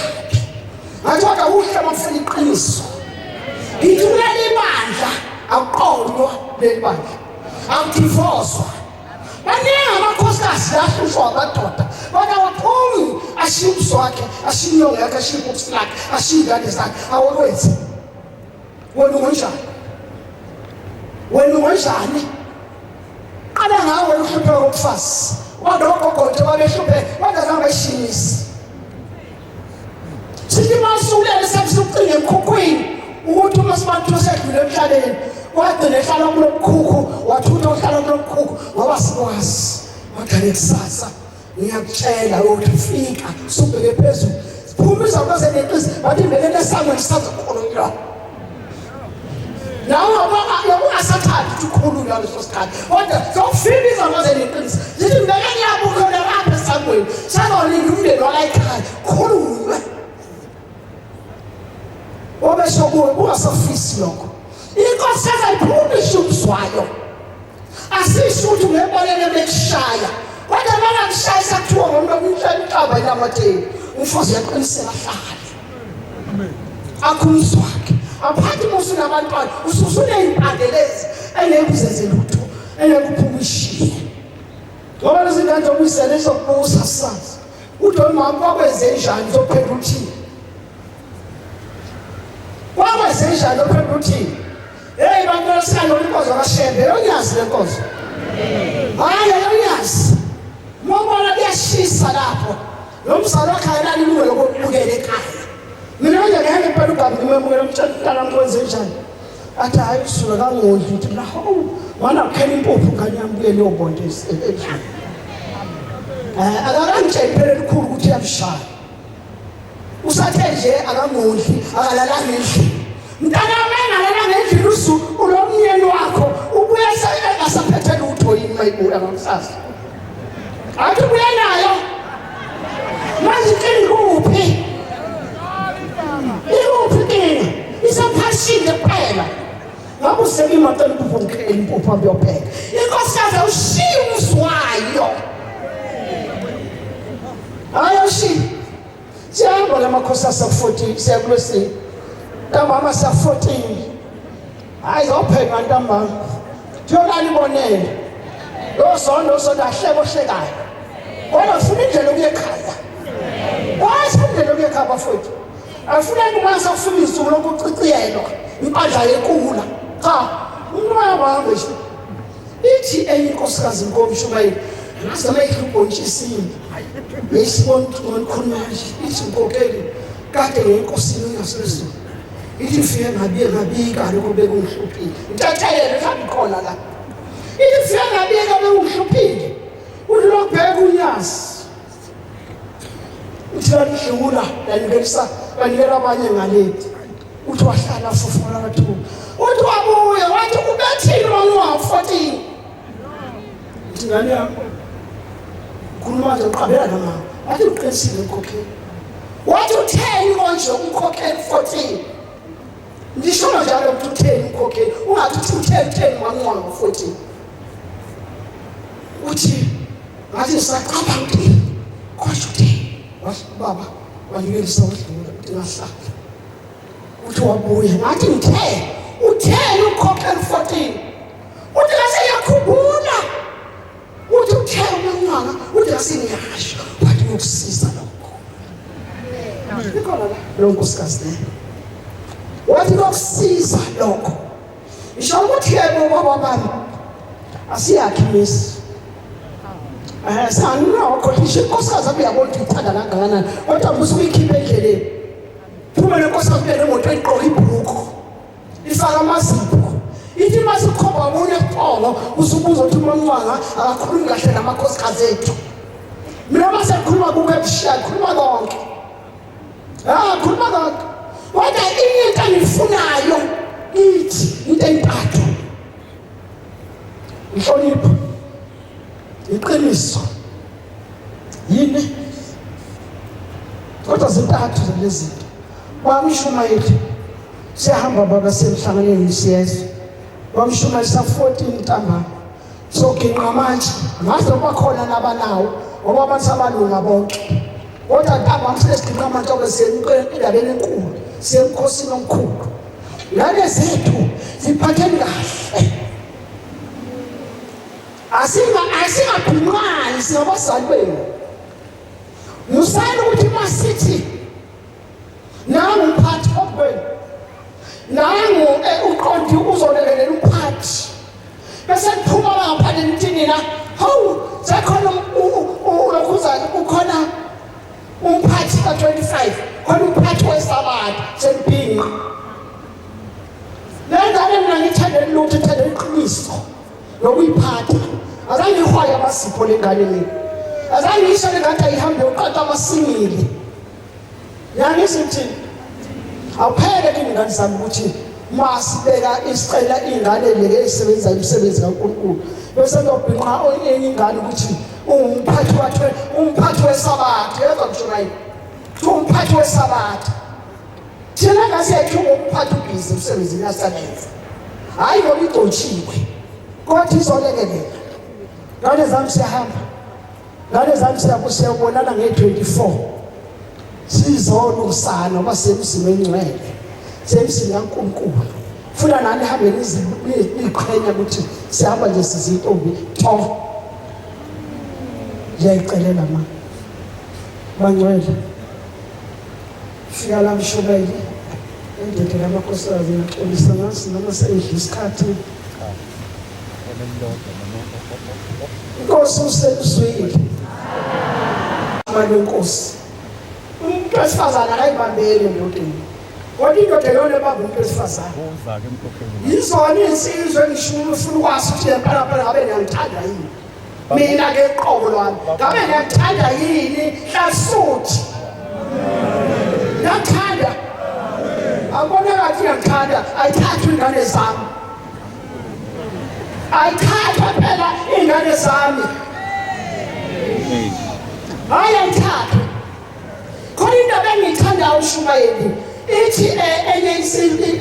B: ngathi waka uhle mafuna iqiniso ngithula libandla aqondwa lebandla awudivozwa baningi amakhosikazi lahlushwa amadoda bona waphumi ashiya umso wakhe ashiya inyongo yakhe ashiya ibhokisi lakhe ashiya ingane zakhe awokwenzi wena ungonjani qala ngawe uhluphe umfazi wadogogote wabehluphe wangazange eshimisi sithi masukulele sabusuqinga emkhukhwini ukuthi uma sibantu sedlule emhlabeni wagcina ehlala kulomkhukhu wathutha uhlala kulomkhukhu ngoba sikwazi wathi kanti kusasa ngiyakutshela ukuthi fika subheke phezulu phuma izakuze neqisi bathi ngeke nesangweni sisazokhululwa nawo ungasathandi ukukhululwa leso sikhathi kodwa sokufika izakuze neqisi zithi ngeke ngiyabukhona lapha esangweni sazolinda umndeni wakayikhaya khululwe obeshokuwe kungasafisi lokho inkosi yayiphuma umswayo asisho ukuthi ngebolele bekushaya kodwa mana ngishaya sakuthiwa ngomuntu omhlaba yamathe umfozi yaqinisela hlala akhumswakhe aphathi musu nabantwana ususune impandelezi engekuzenze lutho engekuphumishiye ngoba lezingane zokuyisela zokubusa sasazi uthi mama kwakwenze njani zophela uthini kwakwenze njani zophela uthini hey bantwana sikalo inkozo kaShembe uyazi lenkozo hayi uyazi mobona kuyashisa lapho lo msalo khaya lilungelo lokubukela ekhaya mina nje ngeke phela ugabi ngimemukela umtshana ngikwenze njani athi hayi usuka kangondli uthi la mana kukhela impuphu ngani yamukele yobonto endlini akakangitshela phela likhulu ukuthi yamshaya usathe nje akangondli akalalanga endlini mntana wami ngendlela usuku ulomnyeni wakho ubuye asaphethe lutho yini mayibuya ngamsasa athi ubuye nayo manje kini kuphi ikuphi isaphashile kuphela ngabe useke imoto impuphu ambe yophela inkosikazi ushiya umswayo hayi ushiya siyahamba lamakhosikazi aku-14 siya kulwesini ntambama siya-14 hayi zopheka ntambama thiyolala ibonele lo zondo ahleko ohlekayo kodwa ufuna indlela okuye ekhaya wazi indlela okuye ekhaya bafowethu afuneki mase ufuna izuku lokuciciyelwa impandla yenkula cha umoya wami nje ithi enye inkosikazi inkomshumayeli ngizama ihlubhontshisiwe besibona ngomkhulumaji ithi nkokeli kade ngenkosini yasezulu ithi fike ngabika lokho bekungihluphile intatayelo kambi khona la ithi fike ngabika bekungihluphile uthi lokubheka unyasi uthi lanidlula lanikelisa banikela abanye ngalethi uthi wahlala fufula kathuba uthi wabuye wathi kubethile wangu-14 uthi ngani yami khuluma nje uqabela namama wathi uqinisile umkhokheli wathi utheni konje umkhokheli 14 ngisho njalo ukuthi utheni umkhokheli ungathi utheni wangu-14 uthi ngathi ngisacaba utheni kodwa utheni baba wanikelisa udlula uthi ngahlala uthi wabuye ngathi utheni umkhokheli 14 uthi ngaseyakhumbula uthi utheni umncanga uthi ngasengiyasho wathi ngokusiza lokho ikhona la lo nkosikazi wathi ngokusiza lokho ngisho ukuthi yebo baba bami asiyakhi misi sanokho ngisho inkosikazi abiyabona ukuthi ithanda kangakanani kodwa musuke ikhiphe endleleni phuma lenkosikazi kule moto eqoka ibhuku ifaka amazipho ithi masikhomba wabona eqolo usubuza ukuthi uMancwanga akakhulumi kahle namakhosikazi ethu mina masekhuluma kuwebsite khuluma konke khuluma konke kodwa into engifunayo ithi into entathu inhlonipho iqiniso yini kodwa zintathu lezi zinto wamshumayeli siyahamba baba semhlanganweni siyezwe wamshumayisa 14 ntambama soginqa manje ngaze bakhona nabanawo ngoba abantu abalunga bonke kodwa ntambama silesigcinqa amanje indabeni enkulu semkhosini omkhulu lane zethu ziphatheni kahle asingabhinqani singabazali benu musani ukuthi masithi nangu umphathi okwenu nangu uqondi uzolekelela umphathi bese kuphuma ngaphandle emntini na hawu sekhona ulokhuzana ukhona umphathi ka-25 khona umphathi wesabatha sempini lengane mina ngithande lutho ithande iqiniso lokuyiphatha azange ihwaye amasipho lengane le azange isho lengathi ayihambe uqaqa amasingili yangizithi awuphele kimi ngani zami ukuthi masibeka isicela ingane leke isebenza imisebenzi kaNkulunkulu bese ngiyobhinqa enye ingane ukuthi umphathi wesabatha yezwa ngisho nayi umphathi wesabatha thina ngasiyathi umphathi ubhizi emsebenzini yasebenza hayi ngoba idontshiwe kodwa izolekelela ngane zami siyahamba ngane zami siyabonana nge-24 sizona usana basemzini engcwele semzini kaNkulunkulu funa nani hambe niqhenya ukuthi sihamba nje sizintombi to yayicelela bangcwele fika la mshobeli endedela amakosikazi yaxolisa ngasi noma seyidla isikhathi Inkosi usemzwile manje inkosi umuntu wesifazana akayibambeli endodeni kodwa indoda yona ebamba umuntu wesifazana yizona insizwe engishilo ufuna ukwazi ukuthi yempela ngabe ngiyangithanda yini mina ke iqobo lwami ngabe ngiyangithanda yini hlasuthi ngiyangithanda abona ngathi ngiyangithanda ayithathwe ingane zami ayithathwe phela ingane zami hayi ayithathwe khona indaba engiyithandayo uShumayeli ithi enye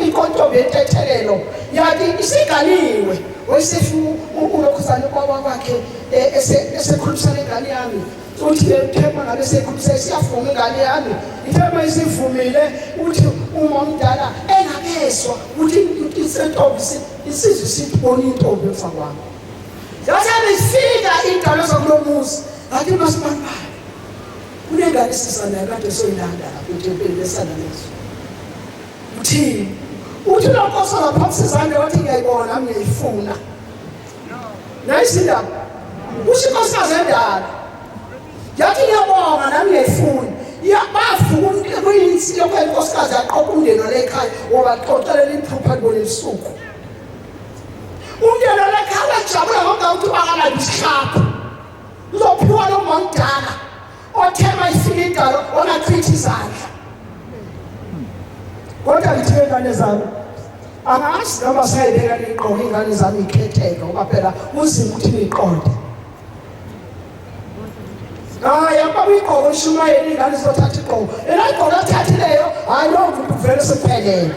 B: inkontombi yentethelelo yathi isigaliwe wayesefuna ulokhuzana kwakhe esekhulumisana ingane yami uthi lethema ngabe sekhulumisana siyavuma ingane yami ithema isivumile uthi uma umdala engakezwa uthi isentombi isizwe sibona intombi emva kwami yasabe ifika indalo zakulomuzi ngathi masibamba kunengane sisana kade soyilanda kuthempeli lesana leso uthi lokhosa ngaphansi izandla wathi ngiyayibona nami ngiyifuna nayisindaba uSikhosikazi endala yathi ngiyabonga nami ngiyifuna yabavuka kuyinsi lokwenkosikazi yaqoqa umndeni lekhaya wabaxoxelela iphupha ngolesuku umndeni lekhaya jabula ngoba uthi bakala isihlapha uzophiwa lo mangdala othema ifika indalo ongachithi izandla kodwa ngithe ingane zami angazi noma sayibeka liqoqa ingane zami ikhetheka ngoba phela uzima ukuthi niqonde yaba uyiqoqa uShumayeli ingane zothatha iqoqa elayiqoqa athathileyo hayi lo muntu vele sephelele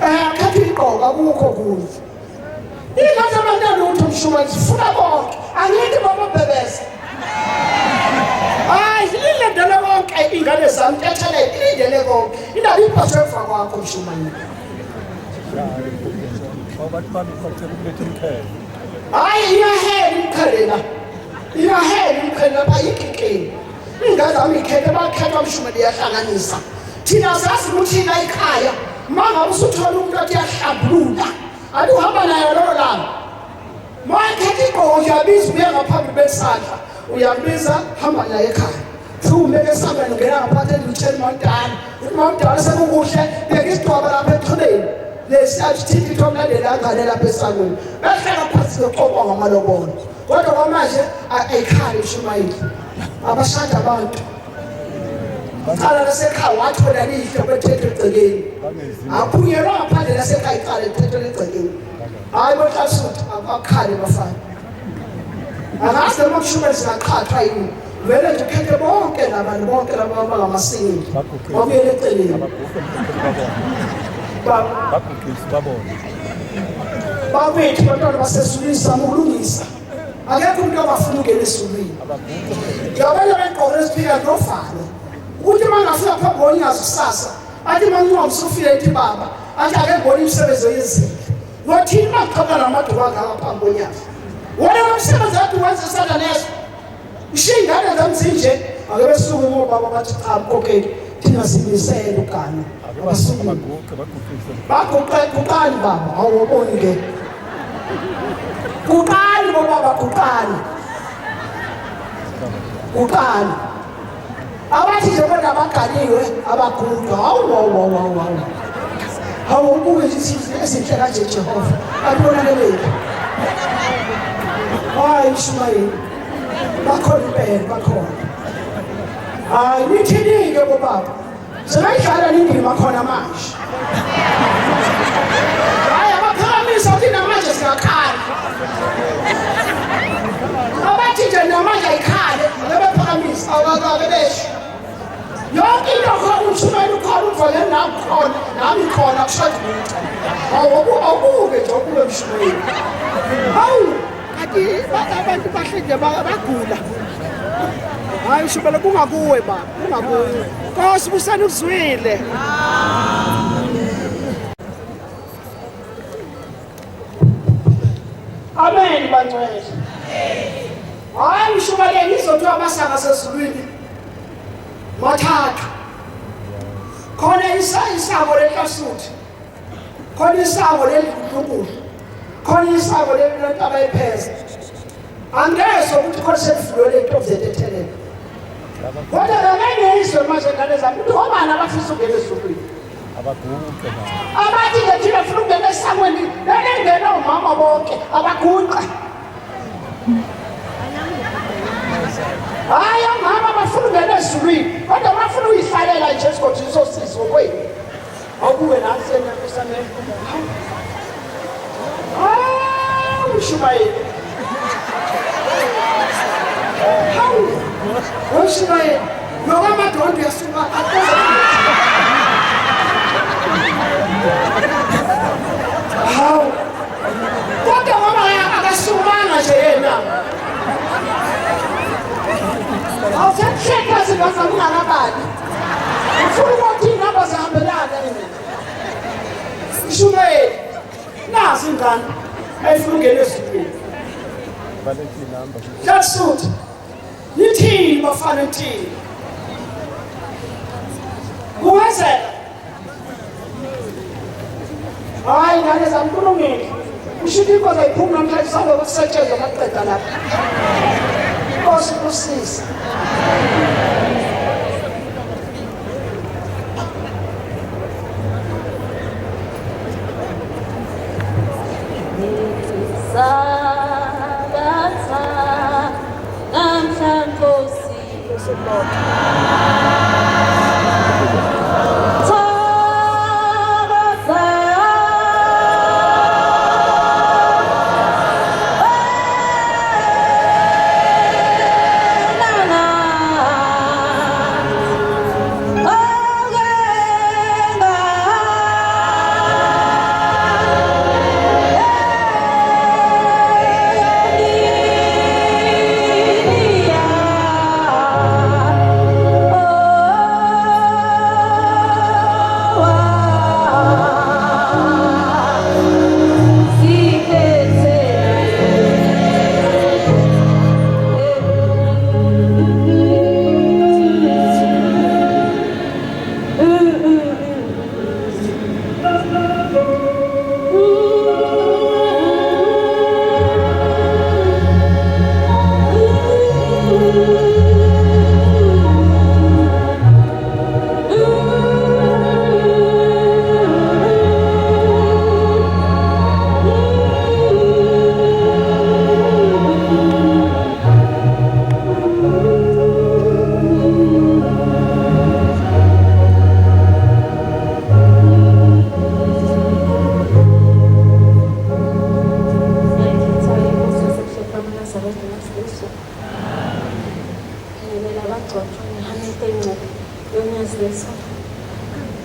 B: akhathi iqoqa akukho kuzo ingane abantwana ukuthi uShumayeli sifuna bonke angeke babebebese hayi ilindele bonke ingane zami tethelele ilindele bonke indaba iphaswe emva kwakho uShumayeli hayi iyahela imkhelela bayikikeni ingane zami ikhethe bakhetha uShumayeli yahlanganisa thina sazi ukuthi ila ekhaya manga usuthola umuntu othi yahlambulula athi uhamba nayo lo lana makhethe iqoqo yabiza uya ngaphambi besandla uyambiza hamba naye ekhaya Umeke samba ngena ngaphathe ngitshela uMantana uthi uMantana sekukuhle beka isidwaba lapha exhubeni lesiyathi thomlandela ngane lapha esangweni behlala phansi beqoqwa ngamalobolo kodwa kwamanje ayikhali uShumayeli abashada abantu qala lasekhaya wathola lihle bethethe egcekeni aphunyelwa ngaphandle lasekhaya iqala ethethe egcekeni hayi bohlasuthi abakhali bafana angazi noma uShumayeli singaqhathwa yini vele nje khethe bonke labantu bonke laba abangamasingili babuyele eceleni babethu bantwana basesulisa ukulungisa akekho umuntu abafuna ukungena esulwini yabona beqoqe esiphila nofalo ukuthi mangafika phambi konyazi kusasa athi manqomo sufile ethi baba athi ake ngibona imisebenzi oyenzile nothini maqhaba namaduka ngaphambi konyazi wona umsebenzi wakhe wenza sana neso ishingane zamzinje ake besuku ngobaba bathi cha okay thina simisela ugana abasuku baguqani baba awuboni ke kuqali baba kuqali abathi nje bona abagaliwe abaguqa hawu ubuke isizwe esinhle kanje Jehova abonakele hayi Mshumayeli bakhona impela bakhona hayi nithini-ke bobaba sebeyidlala indima khona manje hayi abaphakamisa ukuthi namanje singakhali abathi nje namanje ayikhale lebephakamisa awakabe besho yonke into khona uMshumayeli ukhona uvele nakhona nami khona kushada umuntu awubuke nje ukube Mshumayeli hawu ati abantu bahlenge bagula hayi Mshumayeli kungakuwe baba kungakuwe Nkosi busana ukuzwile amen bangcwele hayi Mshumayeli izothiwa amasaka sezulwini mathathu khona isango lenkasuthi khona isango lendlunkulu khona isango lento abayipheza angeze ukuthi khona sekufulwe lento ozethethelele kodwa bengengizwe manje ngane zami ukuthi obani abafisa ukungena ezulwini abathi nje thina funa ukungena esangweni belengena umama bonke abagunqa hayi omama bafuna ukungena ezulwini kodwa bafuna uyihlalela nje esigodini sosizo kwenu awubuke nasenyakusameni hawu Mshumayeli hawu Mshumayeli nokamadondo yasuka hawu kodwa ngoba akasukanga nje yena awusakuhleka zingaza kunganabani ufuna ukuthi inamba zihambelana Mshumayeli nazi ingane ayifuna ukungena ezulwini Jasuthi yithini bafana yithini kuwenzeka hayi ngane zami kulungile ushithi inkosi ayiphumi namhlanje salo kusetshenzwa maqeda lapha Nkosi kusisa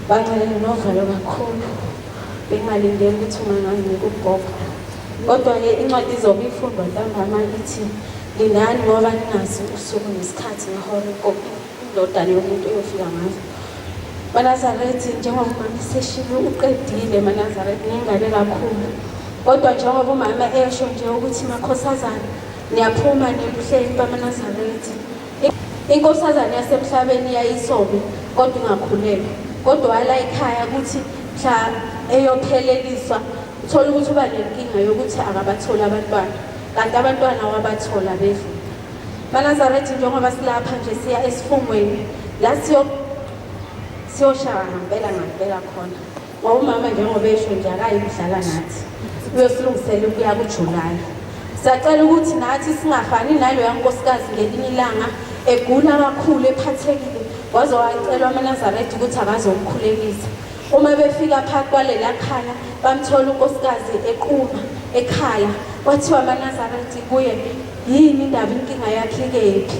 D: bangcwele novalo kakhulu bengalindele ukuthi unganginika ubhobho kodwa-ke incwadi izobe ifundwa ntambama ithi lindani ngoba ningazi usuku nesikhathi ngehora indodana yomuntu eyofika ngazo Manazarethi njengoba umama seshilo uqedile Manazarethi ngingale kakhulu kodwa njengoba umama esho nje ukuthi makhosazana niyaphuma nibuhle Manazarethi inkosazana yasemhlabeni yayisobe kodwa ingakhulelwa kodwa wala ekhaya ukuthi mhla eyopheleliswa uthola ukuthi uba nenkinga yokuthi akabathola abantwana kanti abantwana wabathola bedlu Manazarethi njengoba silapha nje siya esifungweni la siyoshaya ngempela khona ngoba umama njengoba esho nje akayikudlala nathi uyosilungisela ukuya kuJulayi. Siyacela ukuthi nathi singafani naloya nkosikazi ngelinye ilanga egula kakhulu ephathekile waze wacelwa amaNazaretha ukuthi akazomkhulekisa. Uma befika phakathi kwalela khala bamthola unkosikazi equma ekhala kwathiwa amaNazaretha kuye yini indaba inkinga yakhe ikephi.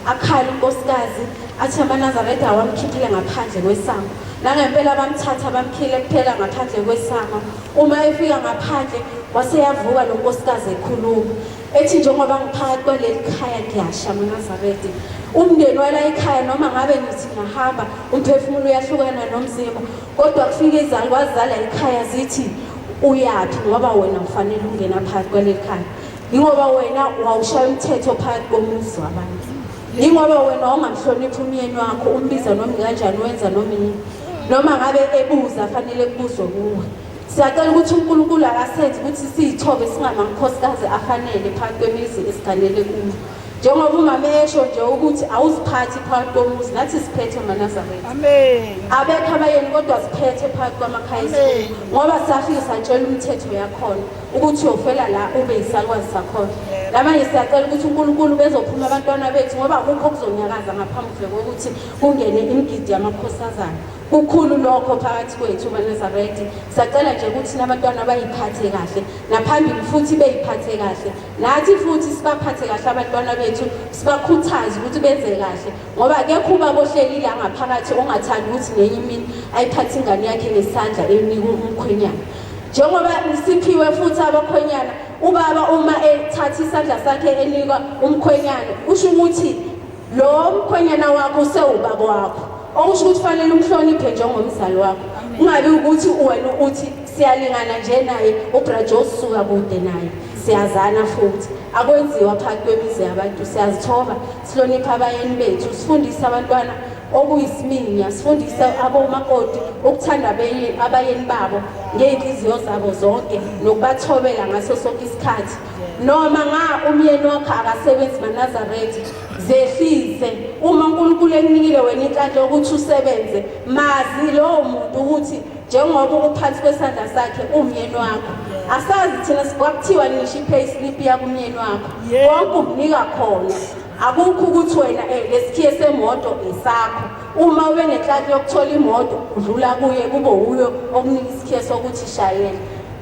D: Akhala unkosikazi athi amaNazaretha awamkhiphile ngaphandle kwesango. Nangempela bamthatha bamkhile kuphela ngaphandle kwesango. Uma efika ngaphandle waseyavuka lo nkosikazi ekhuluma ethi njengoba ngiphakathi kwaleli khaya ngiyasha amaNazaretha. Umndeni wala ekhaya noma ngabe ngithi ngahamba umphefumulo uyahlukana nomzimba kodwa kufika izalukwazi zala ekhaya zithi uyathi ngoba wena ufanele ungena phakathi kwaleli khaya. Ingoba wena wawushaya umthetho phakathi komuzi wabantu. Ingoba wena ungamhloniphi umyeni wakho umbiza noma kanjani wenza noma ngabe ebuza fanele kubuzwe kuwe. Siyacela ukuthi uNkulunkulu akasenze ukuthi siyithobe singamankosikazi afanele phakathi kwemizi esiganele kuyo. Njengoba umama esho nje ukuthi awuziphathi phakathi komuzi nathi siphethe amaNazaretha.
B: Amen.
D: Abekho abayeni kodwa siphethe phakathi kwamakhaya esizwe ngoba safika satshela umthetho yakhona ukuthi uyofela la ube isakwazi sakhona. Namanje siyacela ukuthi uNkulunkulu bezophuma abantwana bethu ngoba akukho kuzonyakaza ngaphambi kokuthi kungene imigidi yamakhosazana. Kukhulu lokho phakathi kwethu amaNazaretha. Siyacela nje ukuthi nabantwana bayiphathe kahle naphambili futhi beyiphathe kahle. Nathi futhi sibaphathe kahle abantwana bethu sibakhuthaze ukuthi benze kahle ngoba akekho ubabohleli la ngaphakathi ongathanda ukuthi ngenye imini ayiphathe ingane yakhe ngesandla enika umkhwenyana. Njengoba siphiwe futhi abakhwenyana ubaba uma ethatha isandla sakhe enika umkhwenyana usho ukuthi lo mkhwenyana wakho usewubaba wakho. Okusho ukuthi fanele umhloniphe njengomzali wakho. Ungabe ukuthi wena uthi siyalingana nje naye uBrajo usuka kude naye. Siyazana futhi akwenziwa phakathi kwemizi yabantu. Siyazithoba sihlonipha abayeni bethu sifundisa abantwana okuyisiminya sifundisa abomakoti ukuthanda abayeni babo ngeenhliziyo zabo zonke nokubathobela ngaso sonke isikhathi. Noma umyeni wakho akasebenzi amaNazaretha zehlise uma uNkulunkulu ekunikile wena inhlanhla ukuthi usebenze mazi lo muntu ukuthi njengoba uphansi kwesandla sakhe umyeni wakho. Asazi thina sikwakuthiwa ngisho i-payslip yakumyeni wakho konke umnika khona. Akukho ukuthi wena lesikhiye semoto esakho. Uma ube nenhlanhla yokuthola imoto udlula kuye kube uyo okunika isikhiye sokuthi shayela.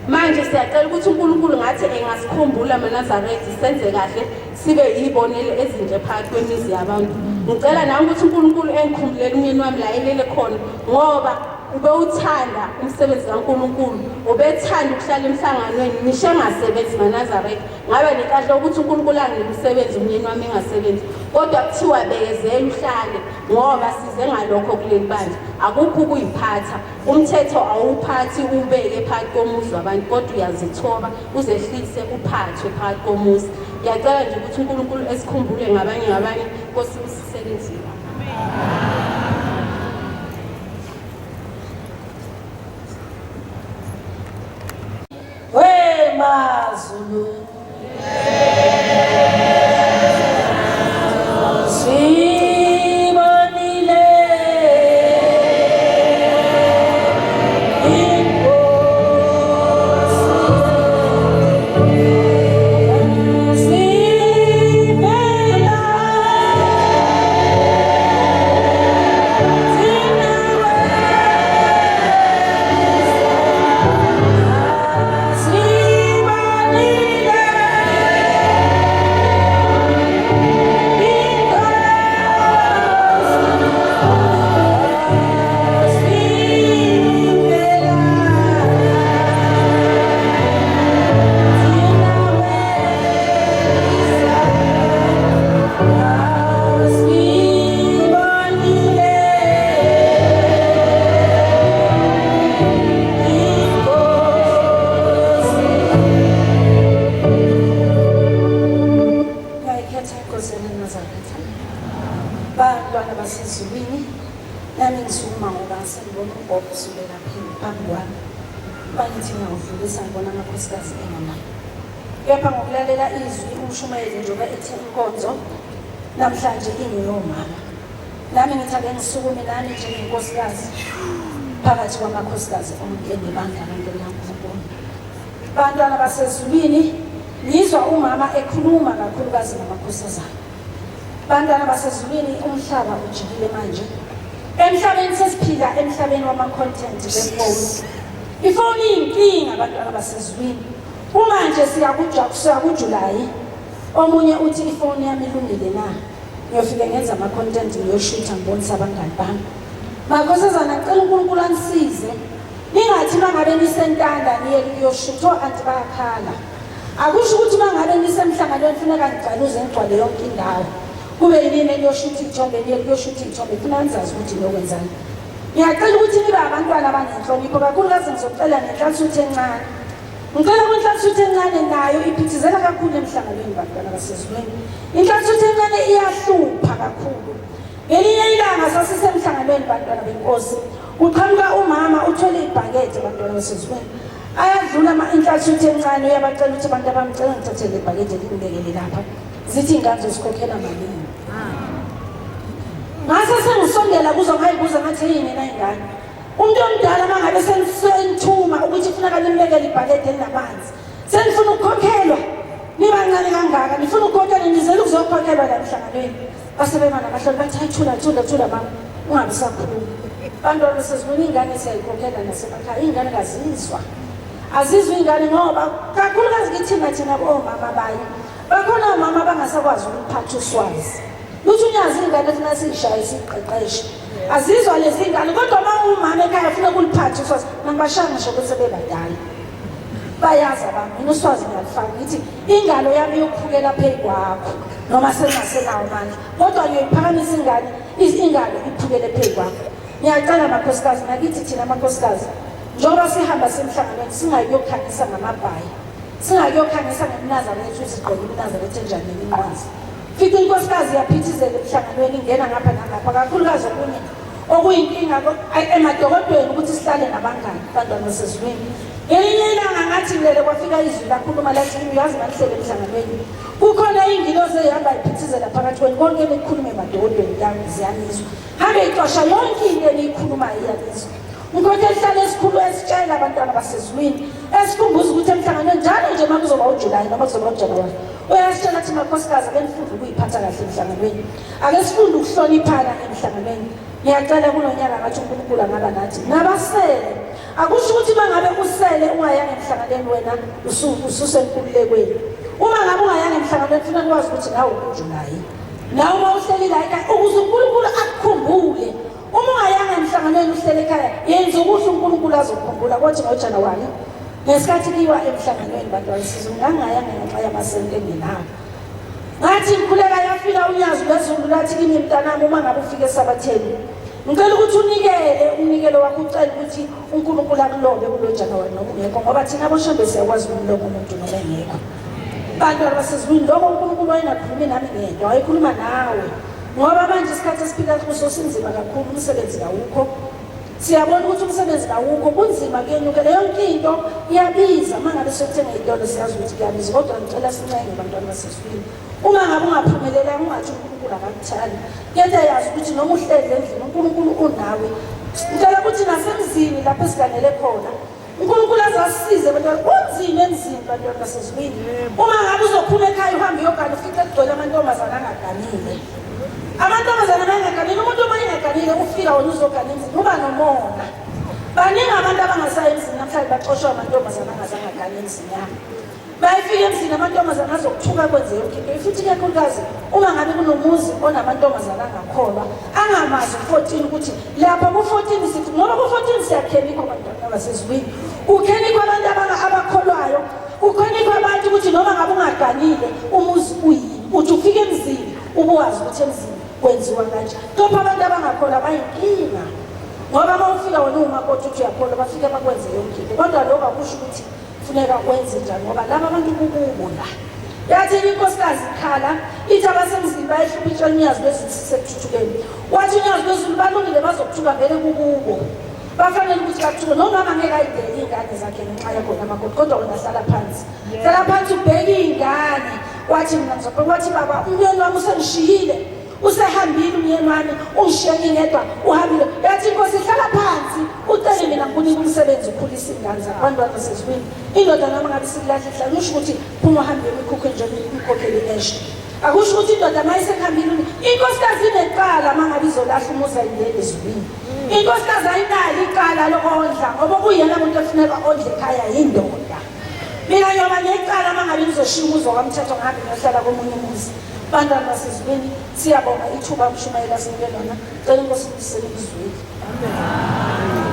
D: Manje siyacela ukuthi uNkulunkulu ngathi engasikhumbula amaNazaretha senze kahle sibe yibonele ezinje phakathi kwemizi yabantu. Ngicela nami ukuthi uNkulunkulu engikhumbulele umyeni wami la elele khona ngoba ube uthanda umsebenzi kaNkulunkulu ubethanda ukuhlala emhlanganweni ngisho engasebenzi amaNazaretha ngabe nenhlanhla ukuthi uNkulunkulu anginike umsebenzi umyeni wami engasebenzi kodwa kuthiwa bekezela uhlale ngoba size ngalokho kuleli bandla. Akukho ukuyiphatha umthetho awuphathi ubeke phakathi komuzi wabantu kodwa uyazithoba uzehlise uphathwe phakathi komuzi. Ngiyacela nje ukuthi uNkulunkulu esikhumbule ngabanye Nkosi usisebenzile.
E: Mazulu bantwana basezulwini nami ngisukuma ngoba sengibona uBob usubela phambi kwami bangithi ngawudlulisa ngibona amakhosikazi engamali. Kepha ngokulalela izwi umshumayeli njengoba ethi inkonzo namhlanje ingeyomama nami ngithake ngisukume nami njengenkosikazi phakathi kwamakhosikazi onke nebandla kaNkulunkulu. bantwana basezulwini ngizwa umama ekhuluma kakhulukazi namakhosazana. Bantwana basezulwini umhlaba ujikile manje. Emhlabeni sesiphila emhlabeni wama-content befoni. Ifoni iyinkinga bantwana basezulwini. Manje siyakujulayi. Omunye uthi ifoni yami ilungile na. Ngiyofika ngenza ama-content ngiyoshutha ngibonisa abangani bami. Makhosazana ngicela uNkulunkulu anisize. Ningathi mangabe nisentanda niye kuyoshutha anti bayakhala. Akusho ukuthi mangabe nisemhlanganweni funeka ngigaluze ngigcwale yonke indawo. Kube yini eliyoshutha ithombe niye kuyoshutha ithombe funa nizazi ukuthi nokwenzani. Ngiyacela ukuthi nibe abantwana abanenhlonipho kakhulukazi ngizocela nenhlanhlatho encane. Ngicela kwenhlanhlatho encane nayo iphithizela kakhulu emhlanganweni bantwana basezulwini. Inhlanhlatho encane iyahlupha kakhulu. Ngelinye ilanga sasisemhlanganweni bantwana benkosi. Uqhamuka umama uthole ibhakede bantwana basezulwini. Ayadlula inhlanhlatho encane uyabacela ukuthi abantu abamcela ngithathele ibhakede libekele lapha. Zithi ingane zosikhokhela malini. Ngase sengisondela kuzokuyibuza ngathi yini na ingane. Umuntu omdala mangabe senithuma ukuthi kufuneka nimbekele ibhakede elinamanzi. Senifuna ukukhokhelwa. Nibancane kangaka nifuna ukukhokhelwa nizele ukuzokhokhelwa la emhlanganweni. Basebemana bahloli bathi thula mama ungabe sakhuluma. Bantwana basezulwini ingane siyayikhokhela nasemakhaya ingane kazizwa. Azizwe ingane ngoba kakhulukazi thina omama bayi. Bakhona omama abangasakwazi ukuphatha uswazi. Luthi unyazi ingane thina siyishaya isiqeqeshe. Azizwa lezi ingane kodwa umama ekhaya ufuna ukuliphatha uswazi ngibashaya ngisho ukuthi sebebadala. Bayaza bami mina uswazi ngiyalifaka ngithi ingalo yami yokuphukela phezu kwakho noma sengasenawo manje kodwa ngiyiphakamisa ingalo iphukele phezu kwakho. Ngiyacela amakhosikazi nakithi thina amakhosikazi njengoba sihamba semhlanganweni singayokhangisa ngamabhayi. Singayokhangisa ngeminazarethu izigqoko iminazarethu enjani neminqwazi. Fika inkosikazi yaphithizela emhlanganweni ingena ngapha nangapha kakhulukazi okunye okuyinkinga emadokodweni ukuthi sihlale nabangani bantwana basezulwini. Ngelinye ilanga ngathi ngilele kwafika izwi lakhuluma lathi uyazi manihlele emhlanganweni. Kukhona ingilosi ehamba iphithizela phakathi kwenu konke nikhulume emadokodweni ziyanizwa. Hambe ixosha yonke into eniyikhuluma iyanizwa. Ngikho ehlala esikhulu esitshela abantwana basezulwini esikhumbuza ukuthi emhlanganweni njalo nje makuzoba uJulayi noma kuzoba uJanuwari uyasitshela ukuthi makhosikazi benifunda ukuyiphatha kahle emhlanganweni. Ake sifunde ukuhloniphana emhlanganweni. Ngiyacela kulonyaka ngathi uNkulunkulu angaba nathi nabasele. Akusho ukuthi mangabe usele ungayanga emhlanganweni wena ususenkululekweni. Uma ngabe ungayanga emhlanganweni funa ukwazi ukuthi nawe uJulayi. Nawe uma uhleli la ekhaya ukuze uNkulunkulu akukhumbule. Uma ungayanga emhlanganweni uhleli ekhaya yenza ukuthi uNkulunkulu azokukhumbula kwathi ngoJanuwari ngesikhathi liwa emhlanganweni bantwana sizungangayanga ngenxa yamasente engenawo. Ngathi ngikhuleka yafika unyazi lwezulu lathi kimi mntanami uma ngabe ufike esabatheni ngicela ukuthi unikele umnikelo wakho ucela ukuthi uNkulunkulu akulobe kulo Januwari noma ungekho ngoba thina boshembe siyakwazi ukumloba umuntu noma engekho. Bantwana basezulwini lokho uNkulunkulu wayengakhulumi nami ngedwa wayekhuluma nawe ngoba manje isikhathi esiphila kuso sinzima kakhulu umsebenzi kawukho. Siyabona ukuthi umsebenzi kawukho kunzima kuyenyukela yonke into iyabiza mangabe sokuthenga idolo siyazi ukuthi kuyabiza kodwa ngicela sincenge bantwana basezulwini. Uma ngabe ungaphumelelanga ungathi uNkulunkulu akakuthandi. Kepha yazi ukuthi noma uhleli endlini uNkulunkulu unawe. Ngicela ukuthi nasemzini lapho esiganele khona uNkulunkulu azasisize bantwana kunzima emzini bantwana basezulwini. Uma ngabe uzophuma ekhaya uhambe uyogana ufike kugcwele amantombazana angaganile. Amantombazana angaganile umuntu uma engaganile ufika wona uzogana emzini uba nomona. Baningi abantu abangasayi emzini namhlanje baxoshwa amantombazana angazangaganile emzini yabo. Bayifika emzini amantombazana azokuthuka kwenze yonke into. Futhi kakhulukazi uma ngabe kunomuzi onamantombazana angakholwa angamazi 14 ukuthi lapha ku14 sithi ngoba ku14 siyakhenikwa abantwana basezulwini. Ukhenikwa abantu abakholwayo. Ukhenikwa abantu ukuthi noma ngabe ungaganile umuzi uyini. Uthi ufike emzini ubuwazi ukuthi emzini kwenziwa kanje. Kodwa abantu abangakholwa bayinkinga. Ngoba mawufika wena umakoti uthi uyakholwa bafike bakwenze yonke into. Kodwa lokho akusho ukuthi funeka wenze njani ngoba laba abantu kukubola. Yathi inkosikazi ikhala ithi abasemzini bayihluphisha unyazi lwezulu sekuthuthukeni. Wathi unyazi lwezulu balungile bazokuthuka vele kukubo. Bafanele ukuthi bathuke noma ngeke ayidele ingane zakhe ngenxa yakho namakoti kodwa wena hlala phansi. Hlala phansi ubheke ingane. Wathi mina ngizobheka wathi baba umyeni wami usengishiyile. usehambile umyeni wami ushiye ngingedwa uhambile yathi inkosi hlala phansi ucele mina ngikunike umsebenzi ukhulisa ingane zabantwana basezulwini indoda noma ngabe sikulahla ihlala usho ukuthi phuma uhambe emikhukhu njengoba umkhokheli esho akusho ukuthi indoda mayisekuhambile inkosikazi ineqala mangabe izolahla umuzi ayingene ezulwini inkosikazi ayinalo iqala lokondla ngoba kuyena umuntu efuneka ondle ekhaya yindoda mina nyoba ngeqala mangabe ngizoshiya umuzi wakamthetho ngihambe ngiyohlala komunye umuzi bantwana basezulwini siyabonga ithuba mshumayela sinike lona cela inkosi ukusele izweli
F: Amen.